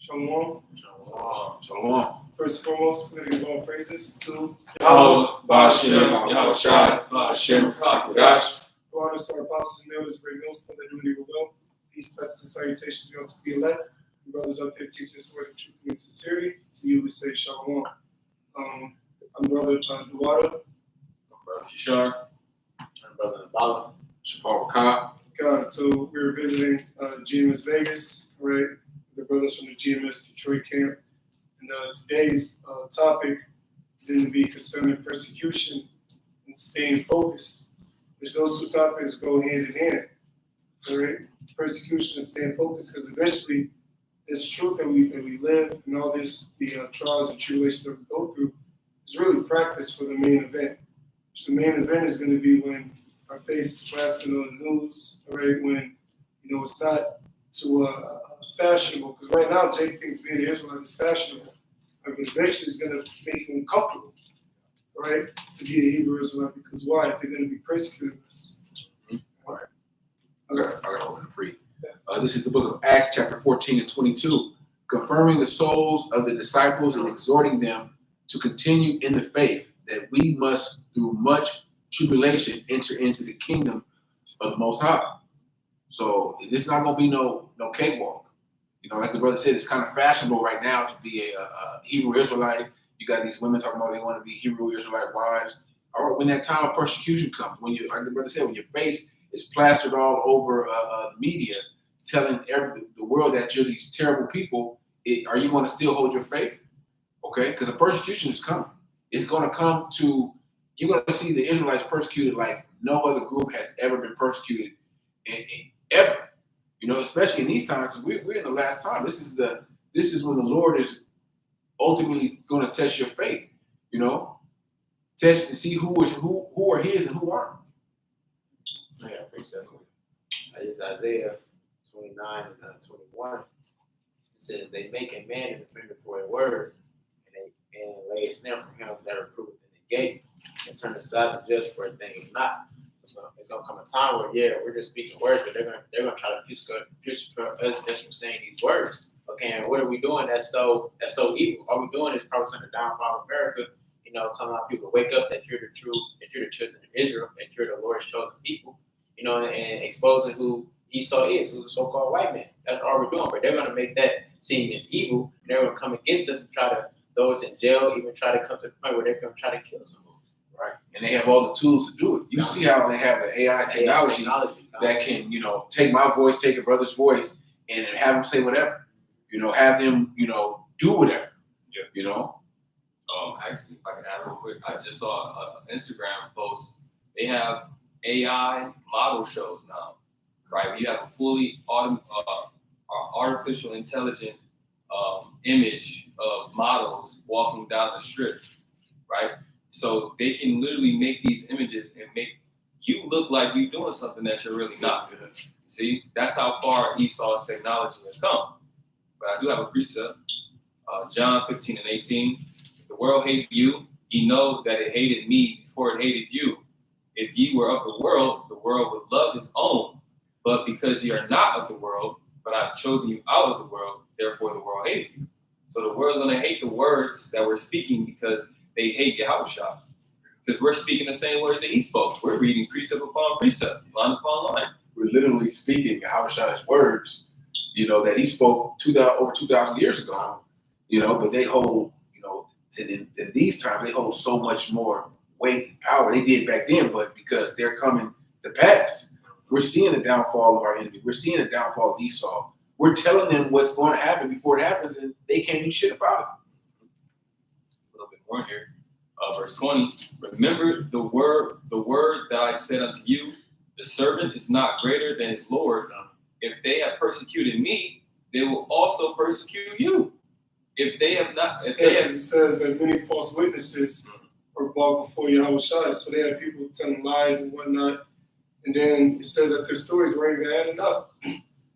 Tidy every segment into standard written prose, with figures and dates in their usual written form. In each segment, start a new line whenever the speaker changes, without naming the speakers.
Shalom.
Shalom. Shalom.
First and foremost, we're going to give all praises to
Yahawah, Bahasham, Yahawashi, Bahasham, Hakodash.
Honor to our apostles and elders, great millstone, that do it even well. Peace, blessings, and salutations be unto the elect. Your brothers out there teaching us word of truth and sincerity. To you, we say Shalom. I'm Brother Duwada.
I'm Brother Kishar. I'm Brother Nabala. Shabbat Wakah.
God, so we're visiting GMS Vegas, right? The brothers from the GMS Detroit camp. And today's topic is going to be concerning persecution and staying focused. Which those two topics go hand in hand, all right? Persecution and staying focused, because eventually this truth that we live and all this, the trials and tribulations that we go through, is really practice for the main event. So the main event is going to be when our face is plastered on the news, all right? When it's not too fashionable, because right now Jake thinks being an Israelite is fashionable, but eventually it's going to make him uncomfortable. Right, to be a Hebrew Israelite, because why? They're going to be persecuting us.
All right. I got to open the free. This is the book of Acts, chapter 14 and 22, confirming the souls of the disciples and exhorting them to continue in the faith, that we must, through much tribulation, enter into the kingdom of the Most High. So it's not going to be no cakewalk. Like the brother said, it's kind of fashionable right now to be a Hebrew Israelite. You got these women talking about they want to be Hebrew Israelite wives. Or when that time of persecution comes, when you, like the brother said, when your face is plastered all over the media, telling the world that you're these terrible people, are you going to still hold your faith? Okay, because the persecution is coming. It's going to come to, you're going to see the Israelites persecuted like no other group has ever been persecuted ever. Especially in these times, because we're in the last time. This is when the Lord is ultimately going to test your faith, test to see who are his and who aren't.
Yeah, exactly. It's Isaiah 29 and 21. It says, "They make a man in the for a word, and lay a snare for him that reproveth in the gate, and turn aside the just for a thing if not." It's gonna come a time where we're just speaking words, but they're gonna try to crucify us just for saying these words. Okay, and what are we doing that's so evil? All we're doing is probably the downfall of America, telling our people to wake up, that you're the children of Israel, that you're the Lord's chosen people, and exposing who Esau is, who's a so-called white man. That's all we're doing. But they're gonna make that seem as evil, and they're gonna come against us and try to throw us in jail, even try to come to the point where they're gonna try to kill us.
Right. And they have all the tools to do it. You see how they have the AI technology that can, take my voice, take a brother's voice, and have them say whatever. Have them, do whatever. Yeah.
Actually, if I can add real quick, I just saw an Instagram post. They have AI model shows now, right? You have a fully artificial intelligent image of models walking down the strip, right? So they can literally make these images and make you look like you're doing something that you're really not. See, that's how far Esau's technology has come. But I do have a precept, John 15 and 18. If the world hated you, ye know that it hated me before it hated you. If ye were of the world would love his own. But because ye are not of the world, but I've chosen you out of the world, therefore the world hates you. So the world's going to hate the words that we're speaking because they hate Yahawashi. Because we're speaking the same words that he spoke. We're reading precept upon precept, line upon line.
We're literally speaking Yahawashi's words, that he spoke over 2,000 years ago, but they hold, in these times, they hold so much more weight and power. They did back then, but because they're coming to pass, we're seeing the downfall of our enemy. We're seeing the downfall of Esau. We're telling them what's going to happen before it happens, and they can't do shit about it.
A little bit more here. Verse 20, remember the word that I said unto you, the servant is not greater than his Lord. If they have persecuted me, they will also persecute you. If they have not,
It says that many false witnesses were brought before Yahawashi, so they had people telling lies and whatnot. And then it says that their stories weren't even adding up.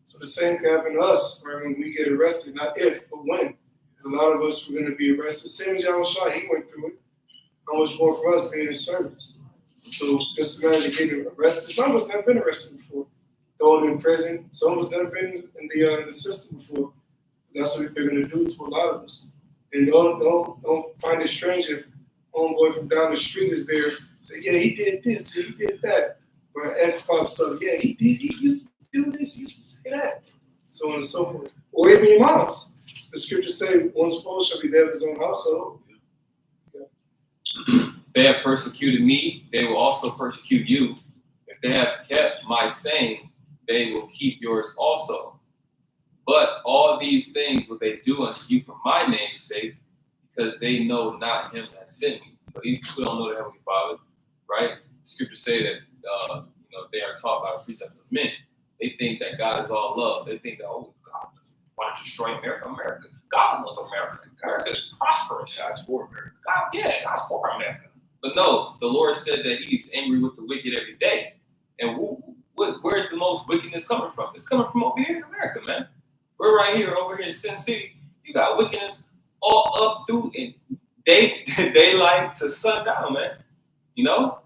So the same can happen to us, right? When we get arrested, not if, but when. Because a lot of us were going to be arrested. Same as Yahawashi, he went through it. How much more for us being his servants? So just imagine getting arrested. Some of us never been arrested before. Thrown in prison. Some of us never been in the system before. That's what they're gonna do to a lot of us. And don't find it strange if homeboy from down the street is there, say, yeah, he did this, he did that. Or an ex pops up, yeah, he used to do this, he used to say that. So on and so forth. Or even your moms. The scriptures say, one's foe shall be there of his own household.
They have persecuted me, they will also persecute you. If they have kept my saying, they will keep yours also. But all these things will they do unto you for my name's sake, because they know not him that sent me. So these people don't know the Heavenly Father, right? The scriptures say that they are taught by the precepts of men. They think that God is all love. They think that, oh, God want to destroy America. God loves America. America is prosperous.
God's for America.
God's for America. But no, the Lord said that he's angry with the wicked every day. And where's the most wickedness coming from? It's coming from over here in America, man. We're right here, over here in Sin City. You got wickedness all up through in daylight to sundown, man. You know?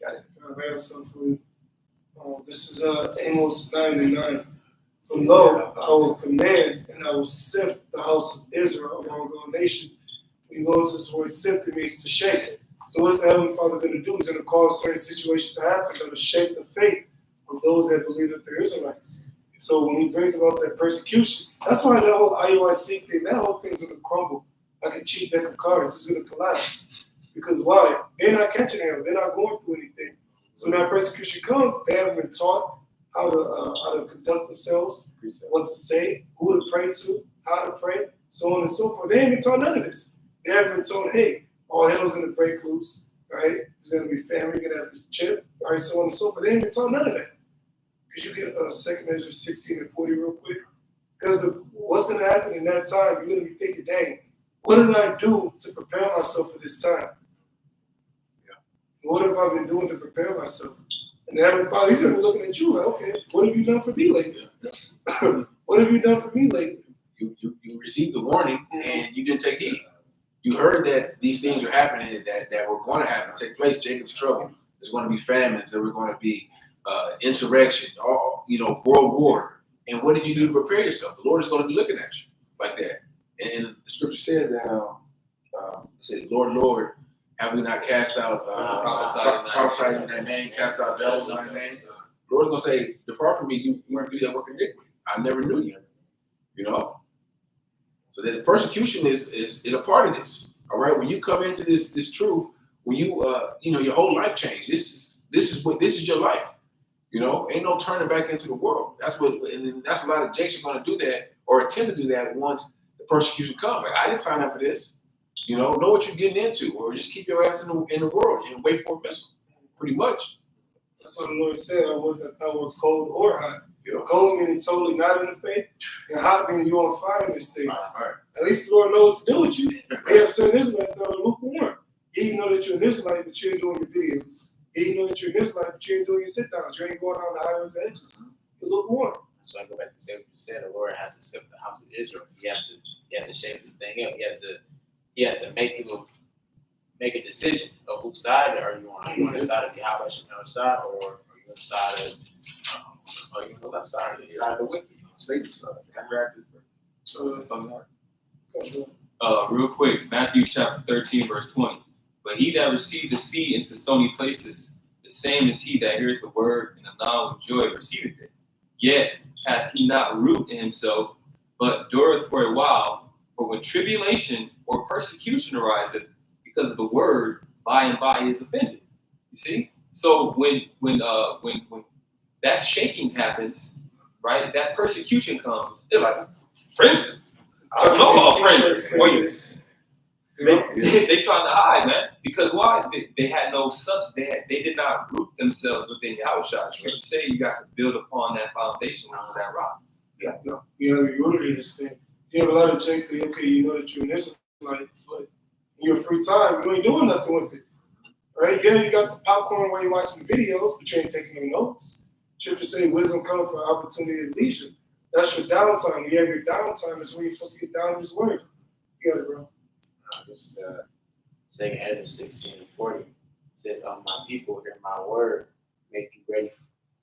Got it.
I have something for you. This is Amos 9:9. For lo, I will command and I will sift the house of Israel among all nations. When you go into this word sift, it means to shake it. So what's the Heavenly Father going to do? He's going to cause certain situations to happen that will shake the faith of those that believe that they're Israelites. So when he brings about that persecution, that's why the whole IUIC thing, that whole thing's going to crumble like a cheap deck of cards. It's going to collapse. Because why? They're not catching him. They're not going through anything. So when that persecution comes, they haven't been taught how to conduct themselves, what to say, who to pray to, how to pray, so on and so forth. They ain't been taught none of this. They haven't been told, hey, all hell's going to break loose, right? There's going to be famine, you're going to have to chip, right? So on and so forth. They ain't been taught none of that. Could you get 2 Ezra 16 and 40 real quick? Because what's going to happen in that time, you're going to be thinking, dang, what did I do to prepare myself for this time? Yeah. What have I been doing to prepare myself? And the Heavenly Father, he's going to be looking at you like, okay, what have you done for me lately? What have you done for me lately?
You received the warning and you didn't take heed. You heard that these things were happening, that were going to happen, take place. Jacob's trouble. There's going to be famines. There were going to be insurrection, world war. And what did you do to prepare yourself? The Lord is going to be looking at you like that. And the scripture says that, it says, Lord, Lord, have we not cast out, prophesied in thy name, cast out devils in thy name? The Lord's going to say, depart from me, you do that work of iniquity. I never knew you. So that the persecution is a part of this. All right, when you come into this truth, when you your whole life changed. This is your life. Ain't no turning back into the world. That's a lot of jakes are going to do that or attempt to do that once the persecution comes. Like, I didn't sign up for this. Know what you're getting into, or just keep your ass in the world and wait for a missile. Pretty much.
That's what the Lord said. I would that thou were cold or hot. Cold meaning totally not in the faith, and hot meaning you're on fire in this thing.
Right.
At least the Lord knows what to do with you. We have certain Israelites that are lukewarm. You know that you're an Israelite, but you ain't doing your videos. You know that you're an Israelite, but you ain't doing your sit-downs. You ain't going down the highways and edges. You're lukewarm.
So I go back to say what you said. The Lord has to sift the house of Israel. He has to shape this thing up. He has to make people make a decision of whose side are you on. Are you on the side of Yahawashi side, or are you on the side of are you on the left side? Are you on the side of the wicked?
Satan's side.
Real quick, Matthew chapter 13, verse 20. But he that received the seed into stony places, the same is he that heareth the word, and anon with joy receiveth it. Yet hath he not root in himself, but dureth for a while. For when tribulation or persecution ariseth because of the word, by and by he is offended. You see? So when that shaking happens, right? That persecution comes. They're like, fringes. I don't know about fringes. They trying to hide, man. Because why? They had no substance. They did not root themselves within Yahawashi. Scripture say you got to build upon that foundation on that rock.
Yeah, no. You have to be rooted in this thing. You have a lot of jakes say, okay, you know that you're an Israelite, but in your free time, you ain't doing nothing with it. Right? Yeah, you got the popcorn while you're watching videos, but you ain't taking no notes. Scripture say wisdom comes from opportunity and leisure. That's your downtime. When you have your downtime, that's when you're supposed to get down in this word. You got it, bro.
This is 2 Ezra 16 and 40. It says, my people, hear my word, make you ready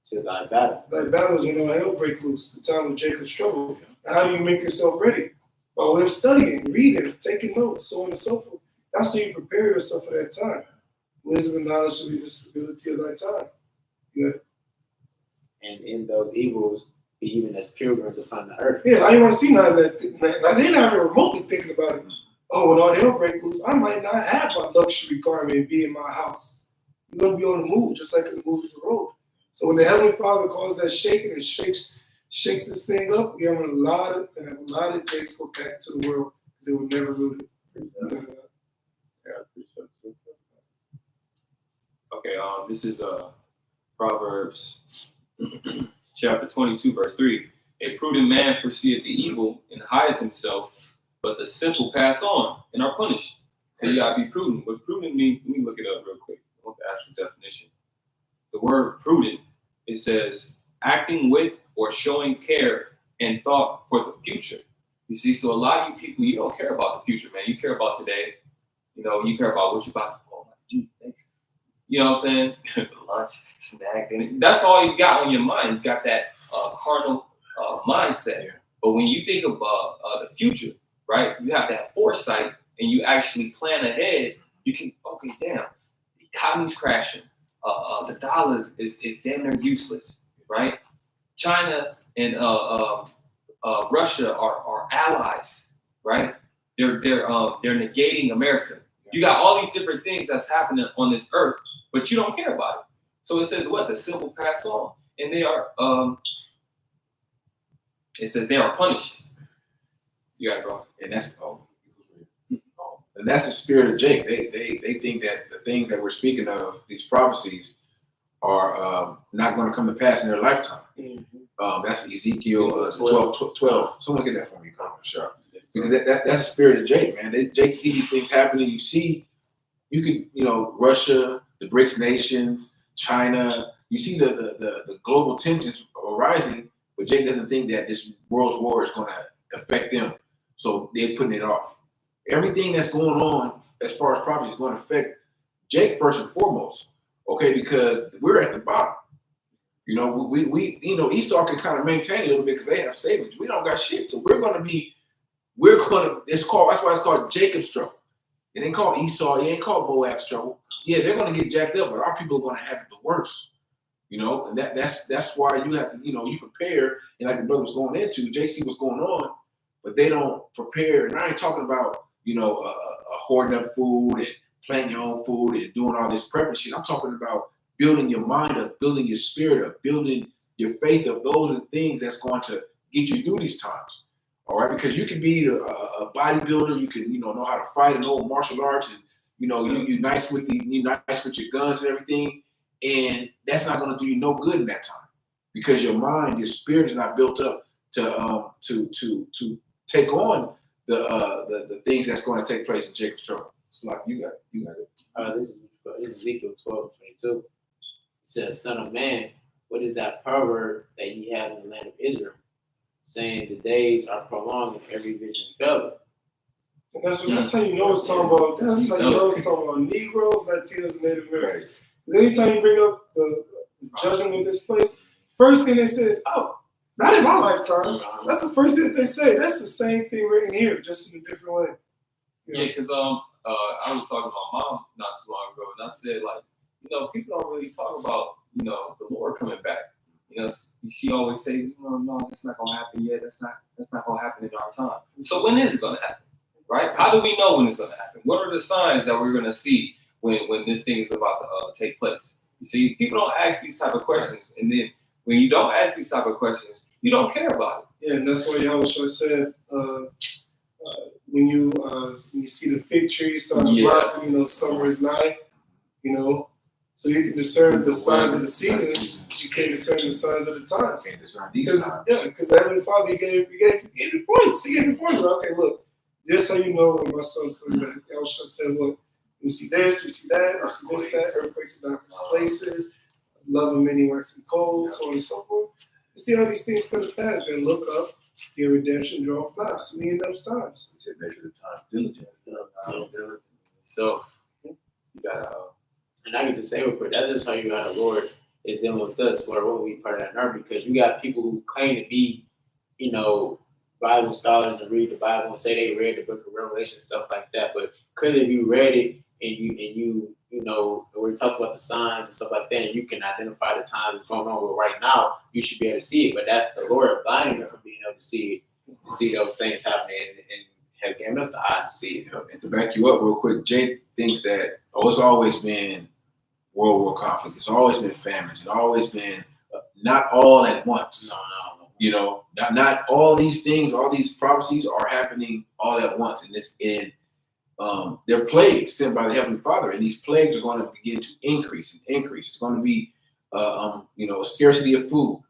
to thy battle.
Thy battle is when all hell break loose, the time of Jacob's trouble. How do you make yourself ready? By way of studying, reading, taking notes, so on and so forth. That's how you prepare yourself for that time. Wisdom and knowledge will be the stability of that time. Yeah.
And in those evils, be even as pilgrims upon the earth.
Yeah, I didn't want to see none of that. Like, they're not even remotely thinking about it. Oh, when all hell breaks loose, I might not have my luxury car and be in my house. You're going to be on the move, just like in the movie The Road. So when the Heavenly Father calls that shaking and shakes this thing up, we have a lot of days go back into the world because they were never rooted.
Okay, this is Proverbs chapter 22, verse 3. A prudent man foreseeth the evil and hideth himself, but the simple pass on and are punished. So you gotta be prudent. What prudent means, let me look it up real quick. I want the actual definition. The word prudent, it says acting with or showing care and thought for the future. You see, so a lot of you people, you don't care about the future, man. You care about today. You know, you care about what you're about to eat. You know what I'm saying? Lunch, snack, and that's all you got on your mind. You got that carnal mindset. But when you think about the future, right, you have that foresight and you actually plan ahead. You can, okay, damn, the economy's crashing. The dollar is damn near useless, right? China and Russia are allies, right? They're negating America. You got all these different things that's happening on this earth, but you don't care about it. So it says what? The simple pass on, and they are. It says they are punished. You gotta go.
And that's the spirit of Jake. They think that the things that we're speaking of, these prophecies, are not going to come to pass in their lifetime. That's Ezekiel 12. Someone get that for me, sure. Because that's the spirit of Jake, man. Jake see these things happening. You could, Russia, the BRICS nations, China. You see the global tensions arising, but Jake doesn't think that this world's war is going to affect them. So they're putting it off. Everything that's going on as far as prophecy is going to affect Jake first and foremost. Okay, because we're at the bottom. We Esau can kind of maintain a little bit because they have savings. We don't got shit. So it's called, that's why it's called Jacob's trouble. It ain't called Esau, it ain't called Moab's trouble. Yeah, they're gonna get jacked up, but our people are gonna have it the worst. And that's why you have to, you prepare, and like the brother was going into, JC was going on, but they don't prepare. And I ain't talking about, hoarding up food and planting your own food and doing all this prepping shit. I'm talking about building your mind up, building your spirit up, building your faith up. Those are the things that's going to get you through these times. All right, because you can be a bodybuilder, you can know how to fight and know martial arts, and you're nice with your guns and everything, and that's not going to do you no good in that time because your mind, your spirit is not built up to take on the things that's going to take place in Jacob's trouble. It's like you got it.
This is Ezekiel 12:22. It says, "Son of man, what is that proverb that ye have in the land of Israel, saying the days are prolonged and every vision faileth?"
And that's how you know it's talking about. That's how you know it's talking about Negroes, Latinos, and Native Americans. Because anytime you bring up the judgment of this place, first thing they say is, "Oh, not in my lifetime." That's the first thing that they say. That's the same thing written here, just in a different way.
Yeah, because I was talking to my mom not too long ago, and I said, people don't really talk about, the Lord coming back. She always say, no, that's not gonna happen yet. That's not gonna happen in our time. So when is it gonna happen? Right? How do we know when it's gonna happen? What are the signs that we're gonna see when this thing is about to take place? You see, people don't ask these type of questions, and then when you don't ask these type of questions, you don't care about it.
Yeah, and that's why Yahawashi said, when you see the fig tree start to blossom, summer is nigh, so you can discern the signs of the seasons. You can't discern the signs of the times. Because the Heavenly Father, he gave you points. He gave you points. Okay, look, this how you know when my son's coming back. Yahawashi said, look, we see this, we see that, we see this, that, earthquakes in diverse places, love of many waxing cold, so on and so forth. You see how these things come to pass. Then look up, your redemption draw nigh. So me in those times.
Just measure the time diligently.
So you gotta.
And I can just say real quick, that's just how you got the Lord is dealing with us, or what we part of that nerve, because you got people who claim to be, Bible scholars and read the Bible and say they read the book of Revelation, stuff like that. But clearly, if you read it and you know, where it talks about the signs and stuff like that, and you can identify the times that's going on. Well, right now, you should be able to see it. But that's the Lord blinding them from being able to see it, to see those things happening, and have given us the eyes to see it.
And to back you up real quick, Jake thinks that it's always been World War conflict. It's always been famines. It's always been not all at once.
No.
You know, not all these things, all these prophecies are happening all at once. And it's in they're plagues sent by the Heavenly Father, and these plagues are going to begin to increase and increase. It's going to be you know, a scarcity of food.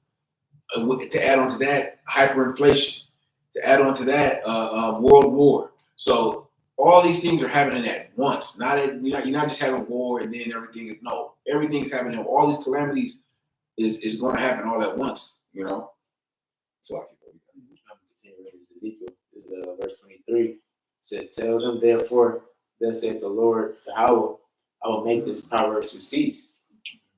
To add on to that, hyperinflation. To add on to that, world war. So all these things are happening at once. You're not just having war and then everything is everything's happening. All these calamities is going to happen all at once. You know. So
I'm continuing with Ezekiel. This is verse 23. It says, "Tell them therefore, thus saith the Lord Yahawah, I will make this proverb to cease,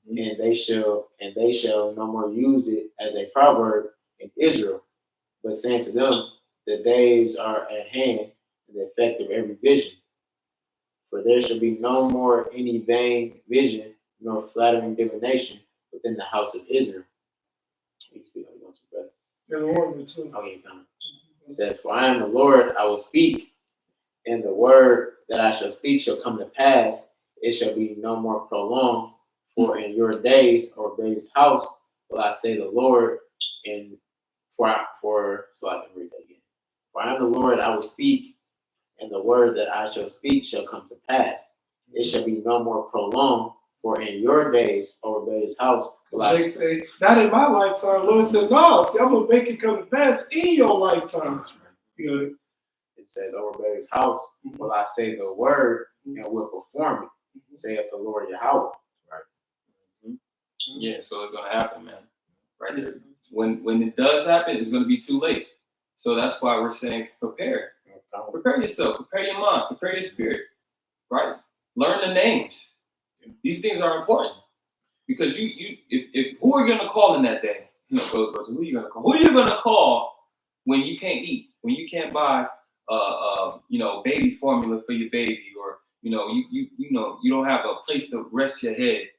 and they shall no more use it as a proverb in Israel, but saying to them, the days are at hand, and the effect of every vision. For there shall be no more any vain vision, nor flattering divination within the house of Israel."
There's one too.
Okay, it says, "For I am the Lord, I will speak, and the word that I shall speak shall come to pass. It shall be no more prolonged. For in your days, or David's house, will I say the Lord, and so I can read that again. For I am the Lord, I will speak, and the word that I shall speak shall come to pass. It shall be no more prolonged. For in your days, or David's house, will I
say, not in my lifetime. Lord said, no, see, I'm going to make it come to pass in your lifetime. You know,
it says, over David's house, will I say the word, and will perform it, saith the Lord Yahawah."
Right. Yeah, so it's going to happen, man. Right there. When it does happen, it's going to be too late. So that's why we're saying prepare. Prepare yourself. Prepare your mind. Prepare your spirit. Right? Learn the names. These things are important because if who are you going to call in that day? You know, who are you going to call? Who are you going to call when you can't eat, when you can't buy, you know, baby formula for your baby, or you know, you don't have a place to rest your head.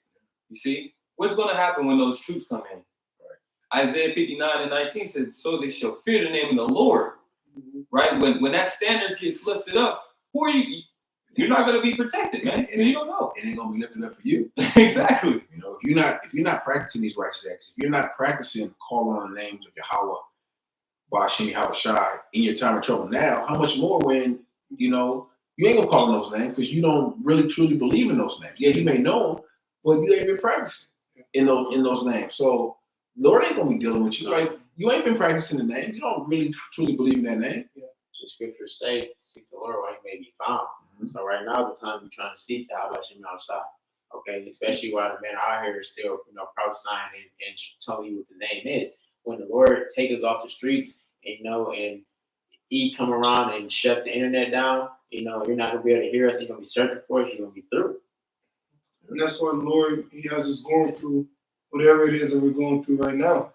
You see, what's going to happen when those troops come in? Right. Isaiah 59:19 says, "So they shall fear the name of the Lord." Right? When that standard gets lifted up, who are you? You're not going to be protected, man. And you don't know.
It ain't going to be lifted up for you.
Exactly.
You know, if you're not practicing these righteous acts, if you're not practicing calling on the names of Yahawah, Bahasham, Yahawashi in your time of trouble now, how much more when, you know, you ain't going to call on those names because you don't really truly believe in those names. Yeah, you may know them, but you ain't been practicing in those names. So Lord ain't going to be dealing with you. Like, you ain't been practicing the name. You don't really truly believe in that name.
Yeah. The scriptures say, "Seek the Lord while he may be found." So right now is the time you're trying to seek Yahawashi outside. Okay, especially while the men out here still, you know, prophesying and telling you what the name is. When the Lord take us off the streets, you know, and he come around and shut the internet down, you know, you're not gonna be able to hear us. You're gonna be searching for us. You're gonna be through.
And that's why the Lord, he has us going through whatever it is that we're going through right now.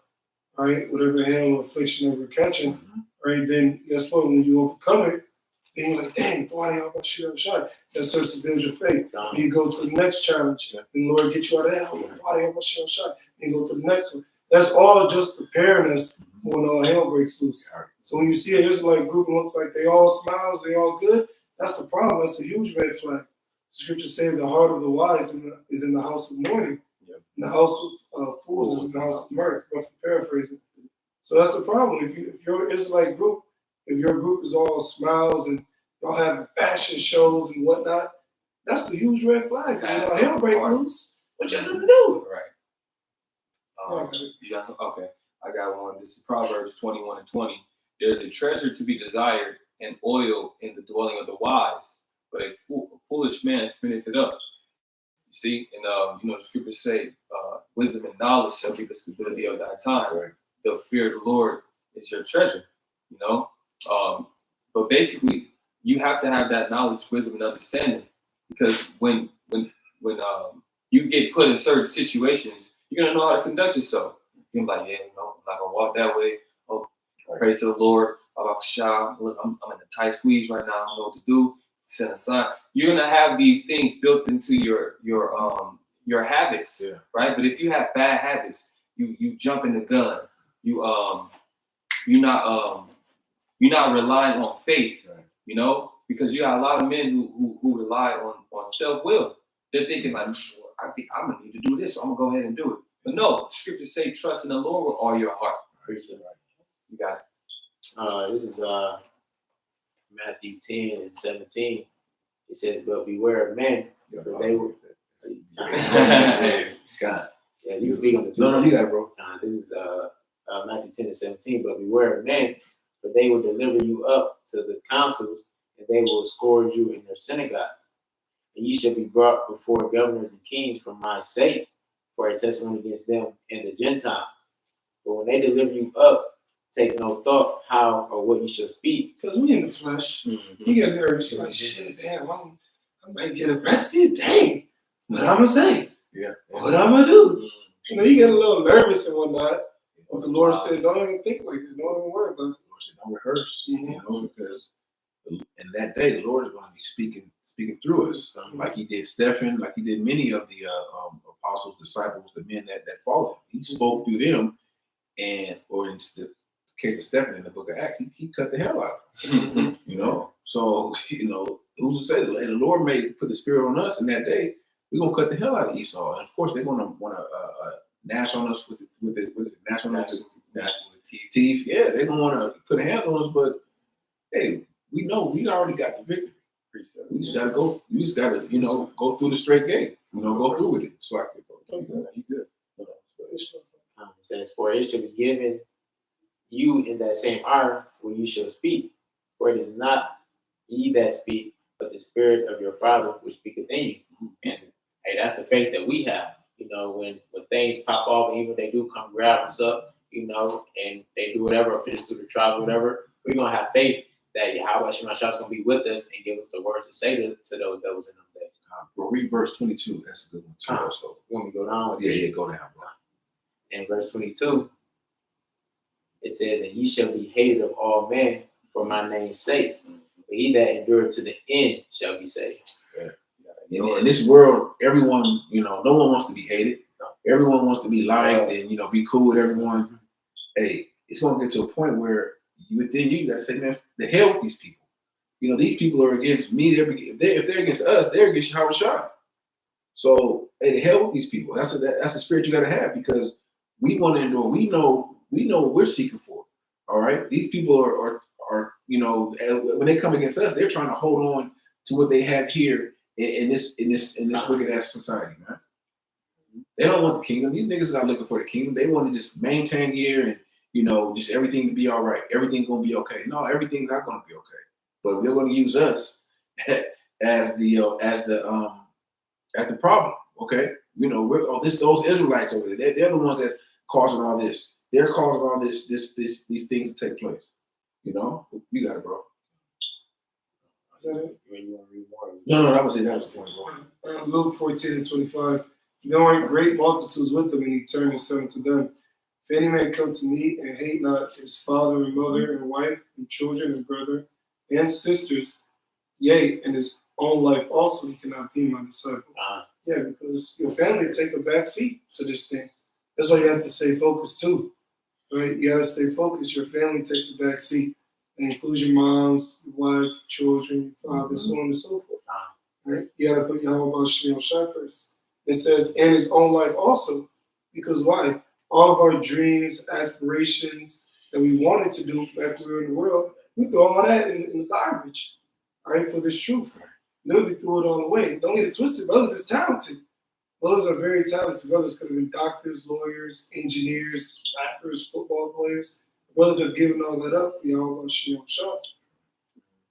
Right? Whatever hell or affliction that we're catching, right? Then guess what? When you overcome it, then you're like, dang, why do y'all shoot up shot? That starts to build your faith. Then you go to the next challenge. And the Lord get you out of that. Why do y'all shoot up shot? Then you go to the next one. That's all just preparing us for when all hell breaks loose. So when you see an Israelite group and looks like they all smiles, they all good, that's a problem. That's a huge red flag. The scripture says the heart of the wise is in the house of mourning. And the house of fools is in the house of mirth. But paraphrasing. So that's the problem. If your Israelite group, if your group is all smiles and y'all have fashion shows and whatnot, that's the huge red flag. Because when hell break loose, what y'all gonna do?
Right. Okay. I got one. This is Proverbs 21:20. "There's a treasure to be desired and oil in the dwelling of the wise, but a foolish man spendeth it up." You see, and you know, the scriptures say, "Wisdom and knowledge shall be the stability of thy time." Right. The fear of the Lord is your treasure. You know, but basically, you have to have that knowledge, wisdom, and understanding, because when you get put in certain situations, you're gonna know how to conduct yourself. You're like, yeah, no, I'm not gonna walk that way. Oh, pray to the Lord. Bahasham, look, I'm in a tight squeeze right now. I don't know what to do. Send a sign. You're gonna have these things built into your habits, right? But if you have bad habits, you jump in the gun. You're not relying on faith, you know, because you got a lot of men who rely on self-will. They're thinking like, I think I'm gonna need to do this, so I'm gonna go ahead and do it. But no, the scriptures say, trust in the Lord with all your heart. You got it.
This is Matthew 10 and 17. It says, but beware of men, for they will.
God.
Yeah, you can speak on the two.
No, you got it, bro.
This is Matthew 10 and 17. But beware of men, for they will deliver you up to the councils, and they will scourge you in their synagogues. And ye shall be brought before governors and kings for my sake, for a testimony against them and the Gentiles. But when they deliver you up, take no thought how or what you shall speak.
Because we in the flesh. You get nervous. You're like, shit, damn, I might get arrested. Dang. What I'm going to say?
Yeah.
What I'm going to do? You know, you get a little nervous and whatnot. But the Lord said, don't even think like this. Don't even worry about it.
The Lord said, don't rehearse. You know, because in that day, the Lord is going to be speaking through us, like he did Stephen, like he did many of the apostles, disciples, the men that followed. He spoke through them, or in the case of Stephen in the book of Acts, he cut the hell out of them. You know, so you know, who's to say? And the Lord may put the Spirit on us in that day. We're gonna cut the hell out of Esau, and of course they're gonna want to gnash on us with the what is it? Gnash on us with teeth. Yeah, they're gonna want to put hands on us, but hey, we know we already got the victory. We just gotta go. You just gotta, you know, go through the straight gate. You know, go through with it. So I can go. You good.
It says, for it shall be given you in that same hour when you shall speak. For it is not ye that speak, but the Spirit of your Father which speaketh in you. And hey, that's the faith that we have. You know, when things pop off, and even they do come grab us up, you know, and they do whatever, or finish through the trial, whatever, we're gonna have faith that Yahawashi is going to be with us and give us the words to say to those that was in them days.
Bro, read verse 22. That's a good one too.
So when we go down,
yeah, go down, bro.
In verse 22, it says, "And ye shall be hated of all men for my name's sake, but he that endured to the end shall be saved."
Yeah. You know, in this world, everyone, you know, no one wants to be hated. Everyone wants to be liked and, you know, be cool with everyone. Hey, it's going to get to a point where within you gotta say, man, the hell with these people. You know, these people are against me. If they're against us, they're against Yahawashi. So, hey, the hell with these people. That's a spirit you gotta have, because we want to endure. We know what we're seeking for. All right, these people are you know, when they come against us, they're trying to hold on to what they have here in this wicked ass society, man. They don't want the kingdom. These niggas are not looking for the kingdom. They want to just maintain here and, you know, just everything to be all right. Everything's gonna be okay. No, everything's not gonna be okay. But they're gonna use us as the problem. Okay, you know, those Israelites over there. They're the ones that's causing all this. They're causing all these things to take place. You know, you got it, bro. No, that was it. That was the point, bro.
Luke 14:25. There were great multitudes with them, and he turned and said unto them, if any man come to me and hate not his father and mother and wife and children and brother and sisters, yea, and his own life also, he cannot be my disciple. Yeah, because your family take a back seat to this thing. That's why you have to stay focused too, right? You got to stay focused. Your family takes a back seat. It includes your moms, your wife, children, your father, so on and so forth. Right? You got to put Yahawashi first. It says, and his own life also, because why? All of our dreams, aspirations that we wanted to do back when we were in the world, we threw all that in the garbage, right, for this truth. Literally threw it all away. Don't get it twisted. Brothers is talented. Brothers are very talented. Brothers could have been doctors, lawyers, engineers, rappers, football players. Brothers have given all that up for Yahawashi. It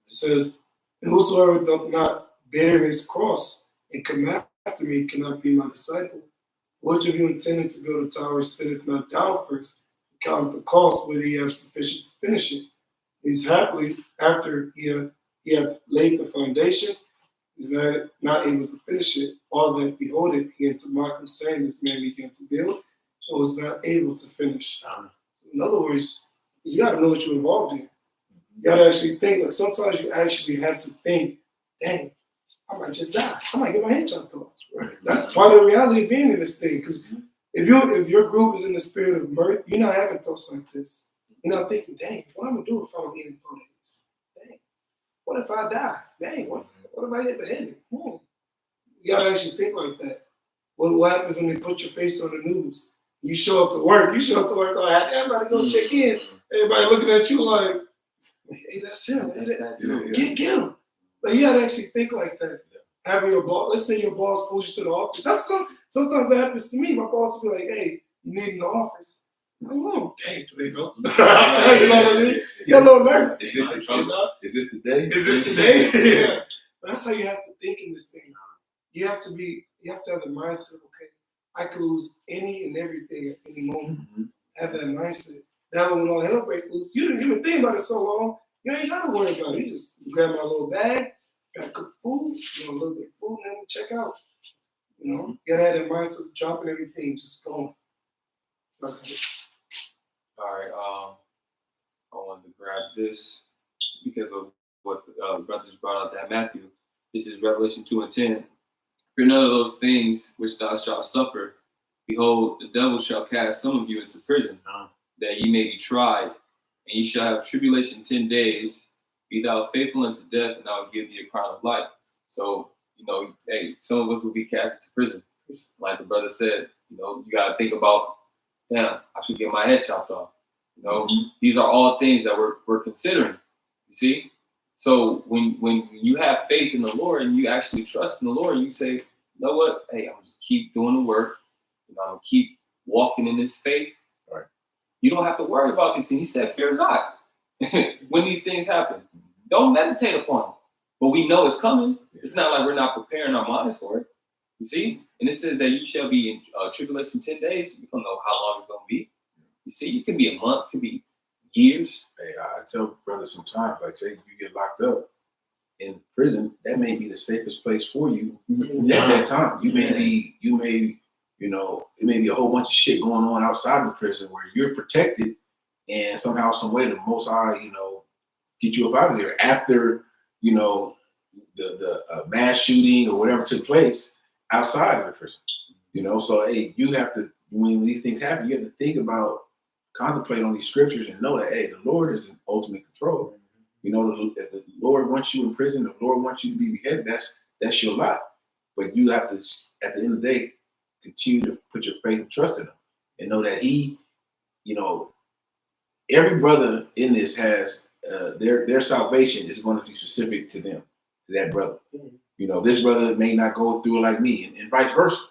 says, and whosoever doth not bear his cross and come after me cannot be my disciple. Which of you intending to build a tower sitteth not down first, count the cost, whether he have sufficient to finish it? He's happily, after he hath laid the foundation, is not able to finish it. All that behold it began to mock him, saying, this man began to build and was not able to finish. In other words, you got to know what you're involved in. You gotta actually think. Like sometimes you actually have to think, dang, I might just die. I might get my head chopped off.
Right.
That's part of the reality of being in this thing. Because if your group is in the spirit of mirth, you're not having thoughts like this. You're not thinking, dang, what am I gonna do if I don't eat in 4 days? Dang, what if I die? Dang, what if I get beheaded? You gotta actually think like that. What happens when they put your face on the news? You show up to work. Oh, everybody go check in. Everybody looking at you like, hey, that's him. Get him. Like you gotta actually think like that. Having your boss, let's say your boss pulls you to the office. Sometimes that happens to me. My boss will be like, hey, you need in the office. I'm like, oh, dang, do they go? You know what I mean? You're a little nervous.
Is this the day?
Is this the day? Yeah. But that's how you have to think in this thing. You have to have the mindset, okay, I could lose any and everything at any moment. Have that mindset. That way when all hell breaks loose, you didn't even think about it so long, you ain't gotta worry about it. You just grab my little bag, got cook food, a little bit of food, and then we check out. You gotta have that mindset of dropping everything, just going. Okay.
All right. I wanted to grab this because of what the brothers brought out that Matthew. This is Revelation 2:10. For none of those things which thou shalt suffer, behold, the devil shall cast some of you into prison, that ye may be tried, and ye shall have tribulation 10 days. Be thou faithful unto death, and I will give thee a crown of life. So, hey, some of us will be cast into prison. Like the brother said, you got to think about, damn, I could get my head chopped off. These are all things that we're considering. You see? So when you have faith in the Lord and you actually trust in the Lord, you say, you know what? Hey, I'm just keep doing the work. I'm gonna keep walking in this faith.
Right.
You don't have to worry about these things. He said, fear not when these things happen. Don't meditate upon it. But we know it's coming. It's not like we're not preparing our minds for it. You see? And it says that you shall be in tribulation 10 days. You don't know how long it's gonna be. You see, it can be a month, it can be years.
Hey, I tell brothers sometimes, like, say you get locked up in prison, that may be the safest place for you at that time. It may be a whole bunch of shit going on outside of the prison where you're protected, and somehow, some way, the Most High, get you up out of there after, the mass shooting or whatever took place outside of the prison. So hey, you have to, when these things happen, you have to think about, contemplate on these scriptures and know that, hey, the Lord is in ultimate control. If the Lord wants you in prison, the Lord wants you to be beheaded, that's your lot. But you have to, at the end of the day, continue to put your faith and trust in him and know that he, every brother in this has their salvation is going to be specific to them, to that brother. This brother may not go through it like me, and vice versa.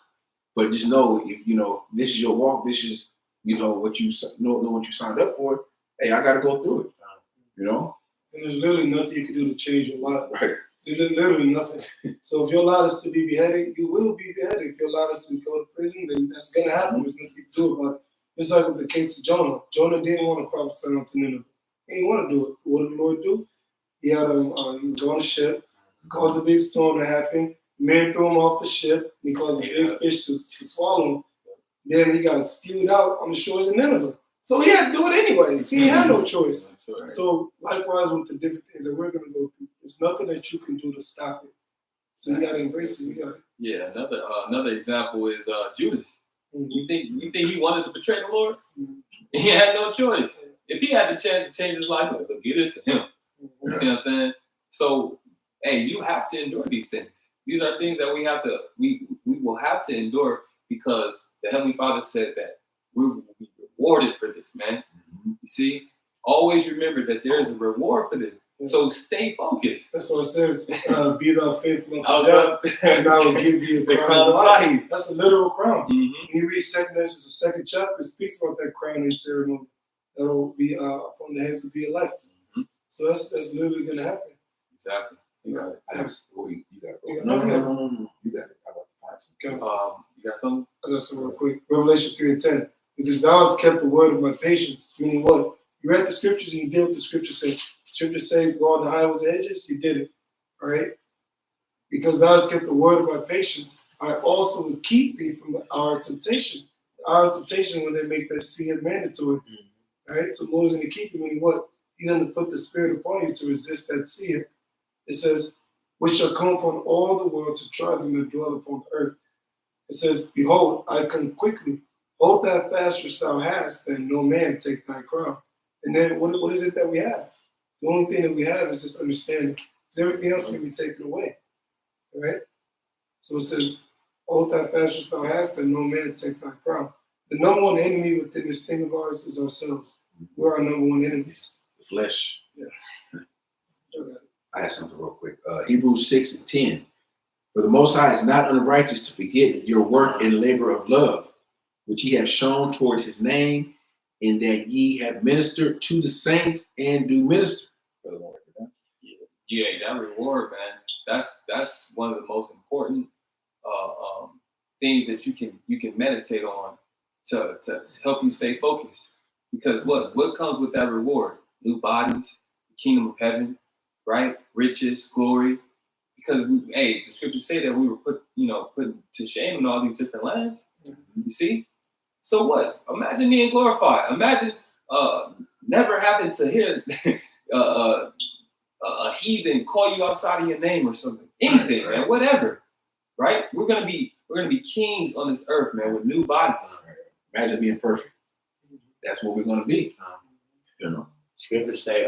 But just know, if this is your walk, this is what you know what you signed up for. Hey, I got to go through it.
And there's literally nothing you can do to change your lot.
Right.
There's literally nothing. So if your lot is to be beheaded, you will be beheaded. If your lot is to go to prison, then that's gonna happen. There's nothing you can do about it. It's like with the case of Jonah. Jonah didn't want to prophesy unto Nineveh. He didn't want to do it. What did the Lord do? He had he was on a ship, caused a big storm to happen. Men threw him off the ship. And he caused a big fish to swallow him. Then he got spewed out on the shores of Nineveh. So he had to do it anyways. He had no choice. So likewise with the different things that we're going to go through, there's nothing that you can do to stop it. So you got to embrace it.
Yeah. Another example is Judas. You think he wanted to betray the Lord? He had no choice. If he had the chance to change his life, look, get this to him. You see what I'm saying? So, hey, you have to endure these things. These are things that we will have to endure, because the Heavenly Father said that we will be rewarded for this, man. You see? Always remember that there is a reward for this. So stay focused.
That's what it says. Be thou faithful unto death, and I will give you a crown of life. That's a literal crown. When you read 2 Ezra's, the second chapter, it speaks about that crowning ceremony that will be upon the heads of the elect. So that's literally going to happen.
Exactly.
You got it. You got it.
No.
You got it. I got to find some.
You got something?
I got some real quick. Revelation 3:10. Because thou hast kept the word of my patience. Meaning what? You read the scriptures and you did what the scriptures say. Scriptures say go on the highways and edges. You did it. All right? Because thou hast kept the word of my patience, I also will keep thee from the hour of temptation. The hour of temptation when they make that sin mandatory. All right? So Lord's going to keep you, meaning what? He's going to put the Spirit upon you to resist that seer. It says, which shall come upon all the world to try them that dwell upon the earth. It says, behold, I come quickly. Hold that fast which thou hast, that no man take thy crown. And then what is it that we have? The only thing that we have is this understanding. Because everything else can be taken away. All right? So it says, hold that fast which thou hast, that no man take thy crown. The number one enemy within this thing of ours is ourselves. We're our number one enemies.
The flesh.
Yeah.
I have something real quick. Hebrews 6:10. For the Most High is not unrighteous to forget your work and labor of love, which ye have shown towards his name, in that ye have ministered to the saints and do minister.
Yeah, that reward, man. That's one of the most important things that you can meditate on to help you stay focused. Because what comes with that reward? New bodies, the kingdom of heaven, right? Riches, glory. Because the scriptures say that we were put to shame in all these different lands. Mm-hmm. You see? So what? Imagine being glorified. Imagine never having to hear a heathen call you outside of your name or something. Anything, right. Man, whatever. Right? We're gonna be kings on this earth, man, with new bodies.
Imagine being perfect. That's what we're gonna be.
Scriptures say,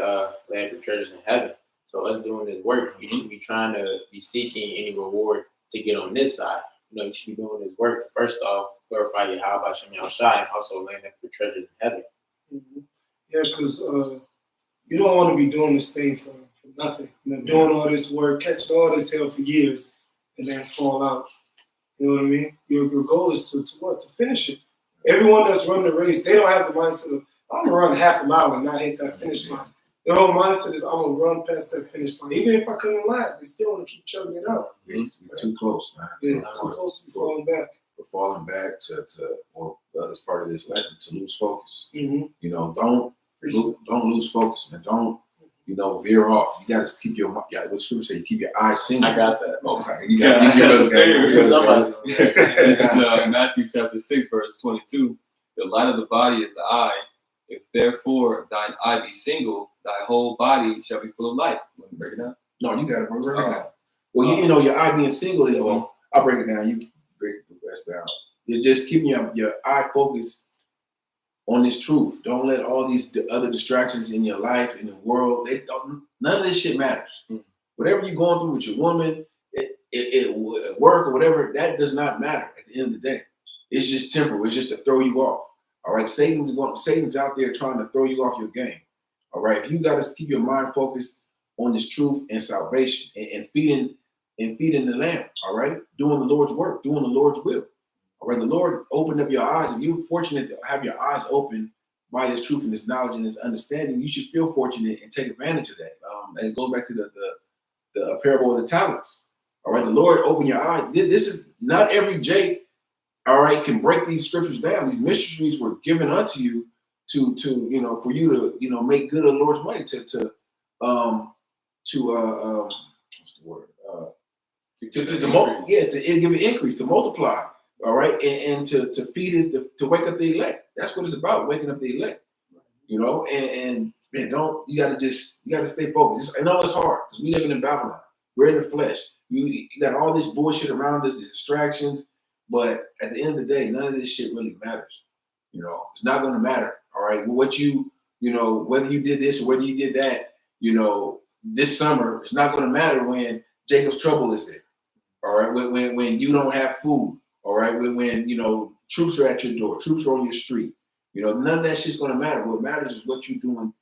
lay up your treasures in heaven. So us doing this work, you should be trying to be seeking any reward to get on this side. You should be doing this work. First off, glorify Yahawah, Yahawashi, and also laying up your treasures in heaven. Mm-hmm.
Yeah, because you don't want to be doing this thing for nothing. Doing all this work, catching all this hell for years, and then fall out. You know what I mean? Your goal is to what? To finish it. Everyone that's running the race, they don't have the mindset of, I'm going to run half a mile and not hit that finish line. Their whole mindset is, I'm going to run past that finish line. Even if I couldn't last, they still want to keep chugging it out.
It's too close, man.
Yeah, too close to falling back.
We're falling back to the other part of this lesson, to lose focus.
Mm-hmm.
Don't lose focus, man. Don't, veer off. You got to keep your, what scripture say, you keep your eyes single.
I got that.
Okay. You got to
This is Matthew chapter 6, verse 22. The light of the body is the eye. If therefore thine eye be single, thy whole body shall be full of light. You want to break it down?
No, you got it, bro. Break it down. Well, your eye being single, well, I'll break it down. You break the rest down. You're just keeping your eye focused on this truth. Don't let all these other distractions in your life, in the world, none of this shit matters. Whatever you're going through with your woman, at work or whatever, that does not matter at the end of the day. It's just temporal. It's just to throw you off. All right, Satan's out there trying to throw you off your game. All right, if you got to keep your mind focused on this truth and salvation and feeding the lamb. All right, doing the Lord's work, doing the Lord's will. All right, the Lord opened up your eyes. If you're fortunate to have your eyes open by this truth and this knowledge and this understanding, you should feel fortunate and take advantage of that. And it goes back to the parable of the talents. All right, the Lord opened your eyes. This is not every Jake. All right, can break these scriptures down. These mysteries were given unto you to for you to make good of the Lord's money what's the word? To give it increase, to multiply. All right, and to feed it, to wake up the elect. That's what it's about, waking up the elect. And man, you got to stay focused. I know it's hard because we living in Babylon. We're in the flesh. You got all this bullshit around us, the distractions. But at the end of the day, none of this shit really matters. It's not going to matter. All right. What whether you did this or whether you did that, this summer, it's not going to matter when Jacob's trouble is there. All right. When you don't have food. All right. When troops are at your door, troops are on your street. None of that shit's going to matter. What matters is what you're doing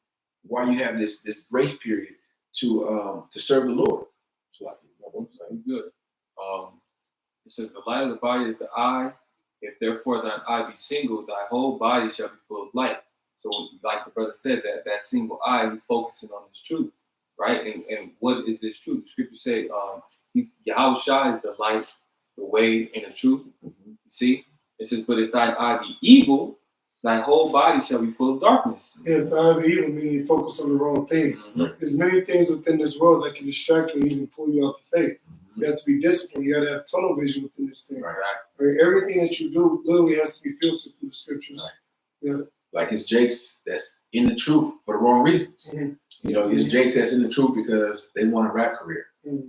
while you have this grace period to serve the Lord. So
good. It says, the light of the body is the eye. If therefore thine eye be single, thy whole body shall be full of light. So like the brother said, that single eye, we focusing on this truth, right? And what is this truth? The scripture say, Yahawashi is the light, the way, and the truth. Mm-hmm. You see? It says, but if thine eye be evil, thy whole body shall be full of darkness.
Yeah, if the eye be evil, meaning you focus on the wrong things. Mm-hmm. There's many things within this world that can distract you and even pull you out the faith. You have to be disciplined. You got to have tunnel vision within this thing. Right. Everything that you do literally has to be filtered through the scriptures. Right. Yeah.
Like it's Jakes that's in the truth for the wrong reasons. You know, it's Jakes that's in the truth because they want a rap career.